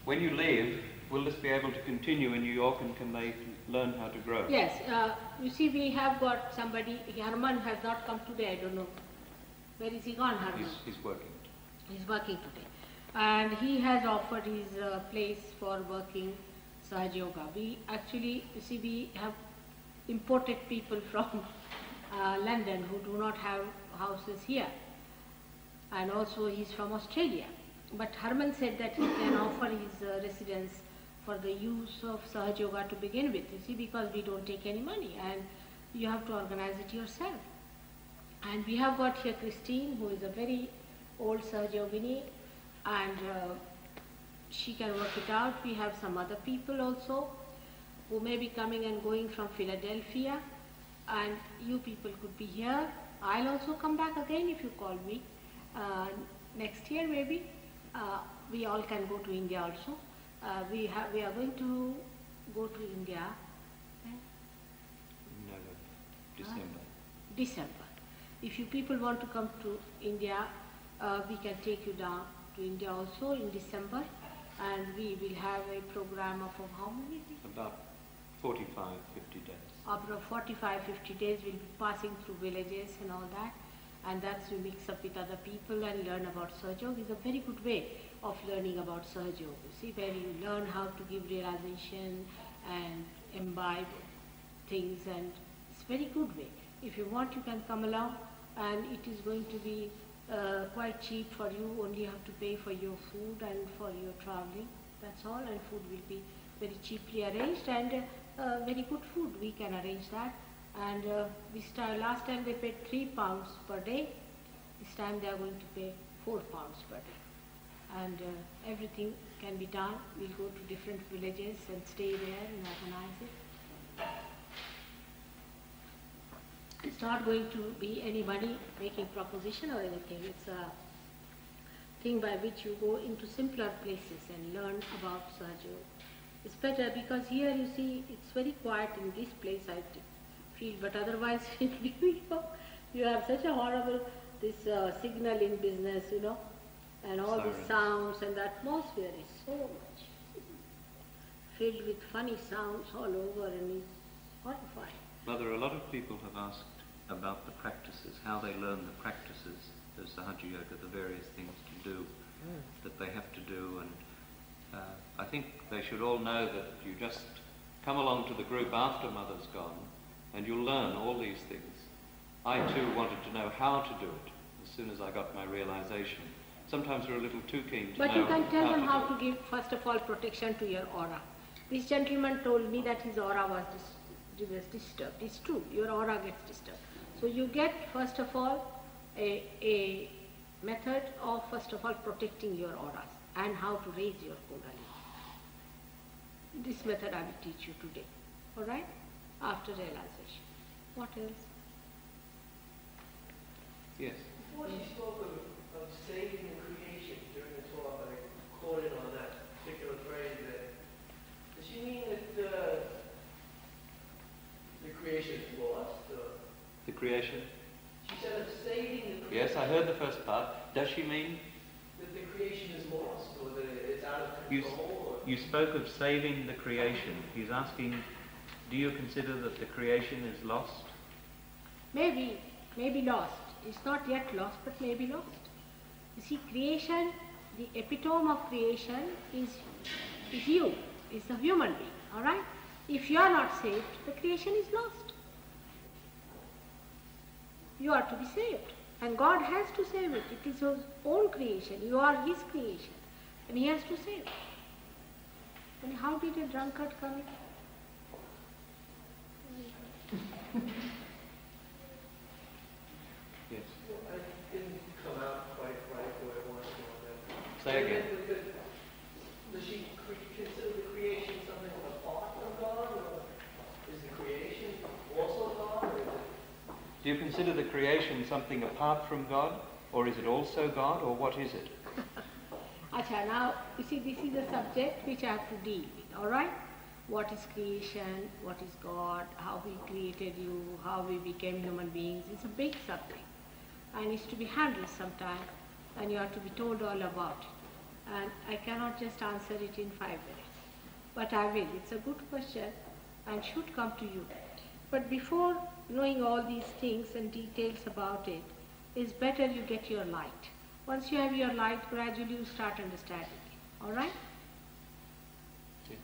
When you leave, will this be able to continue in New York, and can they learn how to grow? Yes. You see, we have got somebody. Herman has not come today. I don't know. Where is he gone, Herman? He's working. He's working today. And he has offered his place for working Sahaj Yoga. We actually, you see, we have imported people from London who do not have houses here. And also he's from Australia. But Herman said that he can offer his residence for the use of Sahaj Yoga to begin with, you see, because we don't take any money and you have to organize it yourself. And we have got here Christine, who is a very old Sahaj Yogini, and she can work it out. We have some other people also who may be coming and going from Philadelphia, and you people could be here. I'll also come back again if you call me. Next year maybe. We all can go to India also. We are going to go to India No, December. December. If you people want to come to India, we can take you down to India also in December, and we will have a program of how many days? About 45, 50 days. About 45, 50 days we'll be passing through villages and all that, and that's we mix up with other people and learn about Sahaj Yoga. It's a very good way of learning about Sahaj Yoga. See, where you learn how to give realization and imbibe things, and it's a very good way. If you want, you can come along, and it is going to be quite cheap for you. Only you have to pay for your food and for your traveling. That's all, and food will be very cheaply arranged, and very good food. We can arrange that. And last time they paid £3 per day. This time they are going to pay £4 per day. And everything can be done. We'll go to different villages and stay there and organize it. It's not going to be anybody making proposition or anything. It's a thing by which you go into simpler places and learn about Sahaj Yoga. It's better because here you see it's very quiet in this place, I feel, but otherwise you have such a horrible signal in business, and all the sounds, and the atmosphere is so much filled with funny sounds all over, and it's horrifying. Mother, a lot of people have asked about the practices, how they learn the practices the Sahaja Yoga, the various things to do that they have to do, and I think they should all know that you just come along to the group after Mother's gone and you'll learn all these things. I too wanted to know how to do it as soon as I got my realization. Sometimes we're a little too keen to know. But you can tell them how to give, first of all, protection to your aura. This gentleman told me that his aura was disturbed. It's true, your aura gets disturbed. So you get, first of all, a method of, first of all, protecting your auras and how to raise your Kundalini. This method I will teach you today, all right? After realization. What else? Yes. Before she spoke of saving the creation during the talk, I quoted on that particular phrase there. Does she mean that the creation is lost? Or? The creation? She said of saving the creation. Yes, I heard the first part. Does she mean? That the creation is lost, or that it's out of control? You spoke of saving the creation. He's asking, do you consider that the creation is lost? Maybe lost. It's not yet lost, but maybe lost. You see, creation, the epitome of creation is you, is the human being, all right? If you are not saved, the creation is lost. You are to be saved, and God has to save it. It is His own creation. You are His creation, and He has to save it. And how did a drunkard come in? Yes. Well, I didn't come out quite right the way I wanted to on that. Say again. Does she consider the creation something apart from God, or is the creation also God? Or is it... Do you consider the creation something apart from God, or is it also God, or what is it? Acha, now, you see, this is a subject which I have to deal with, all right? What is creation, what is God, how He created you, how we became human beings. It's a big subject and it's to be handled sometime, and you have to be told all about it. And I cannot just answer it in 5 minutes, but I will. It's a good question and should come to you. But before knowing all these things and details about it, it's better you get your light. Once you have your light, gradually you start understanding it. All right? Yes.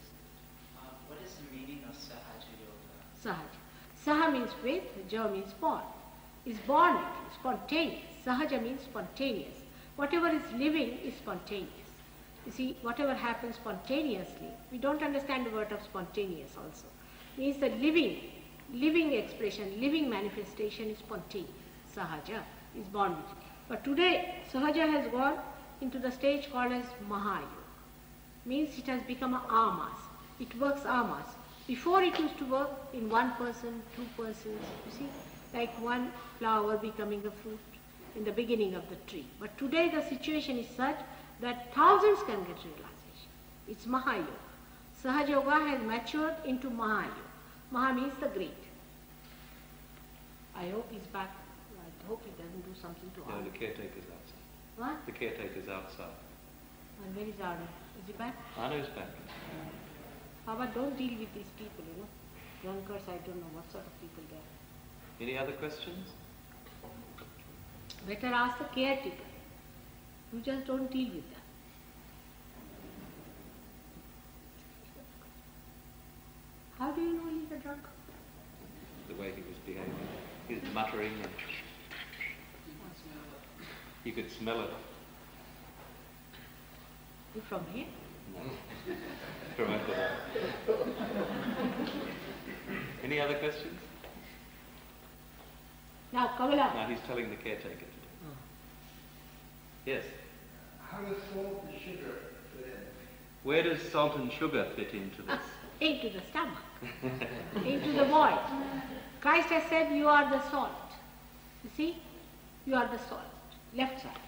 What is the meaning of Sahaja Yoga? Sahaja. Saha means with, Ja means born. Is born with, spontaneous. Sahaja means spontaneous. Whatever is living is spontaneous. You see, whatever happens spontaneously, we don't understand the word of spontaneous also. Means the living expression, living manifestation is spontaneous. Sahaja is born with. But today, Sahaja has gone into the stage called as Mahayoga. Means it has become a amas. It works amas. Before it used to work in one person, 2 persons, you see, like one flower becoming a fruit in the beginning of the tree. But today the situation is such that thousands can get realization. It's Mahayoga. Sahaja Yoga has matured into Mahayoga. Maha means the great. I hope he's back. I hope he doesn't do something to No, Arnold. the caretaker's outside. What? The caretaker's outside. And where is Arnold? Is he back? Arno's back. Baba, don't deal with these people, you know. Drunkards, I don't know what sort of people they are. Any other questions? Better ask the caretaker. You just don't deal with them. How do you know he's a drunkard? The way he was behaving. He was muttering and you could smell it. You from here? No. From over there. Any other questions? Now, Kamala. No, he's telling the caretaker to do. Yes. How does salt and sugar fit in? Where does salt and sugar fit into this? Into the stomach, into the void. Christ has said, you are the salt. You see? You are the salt. Left side.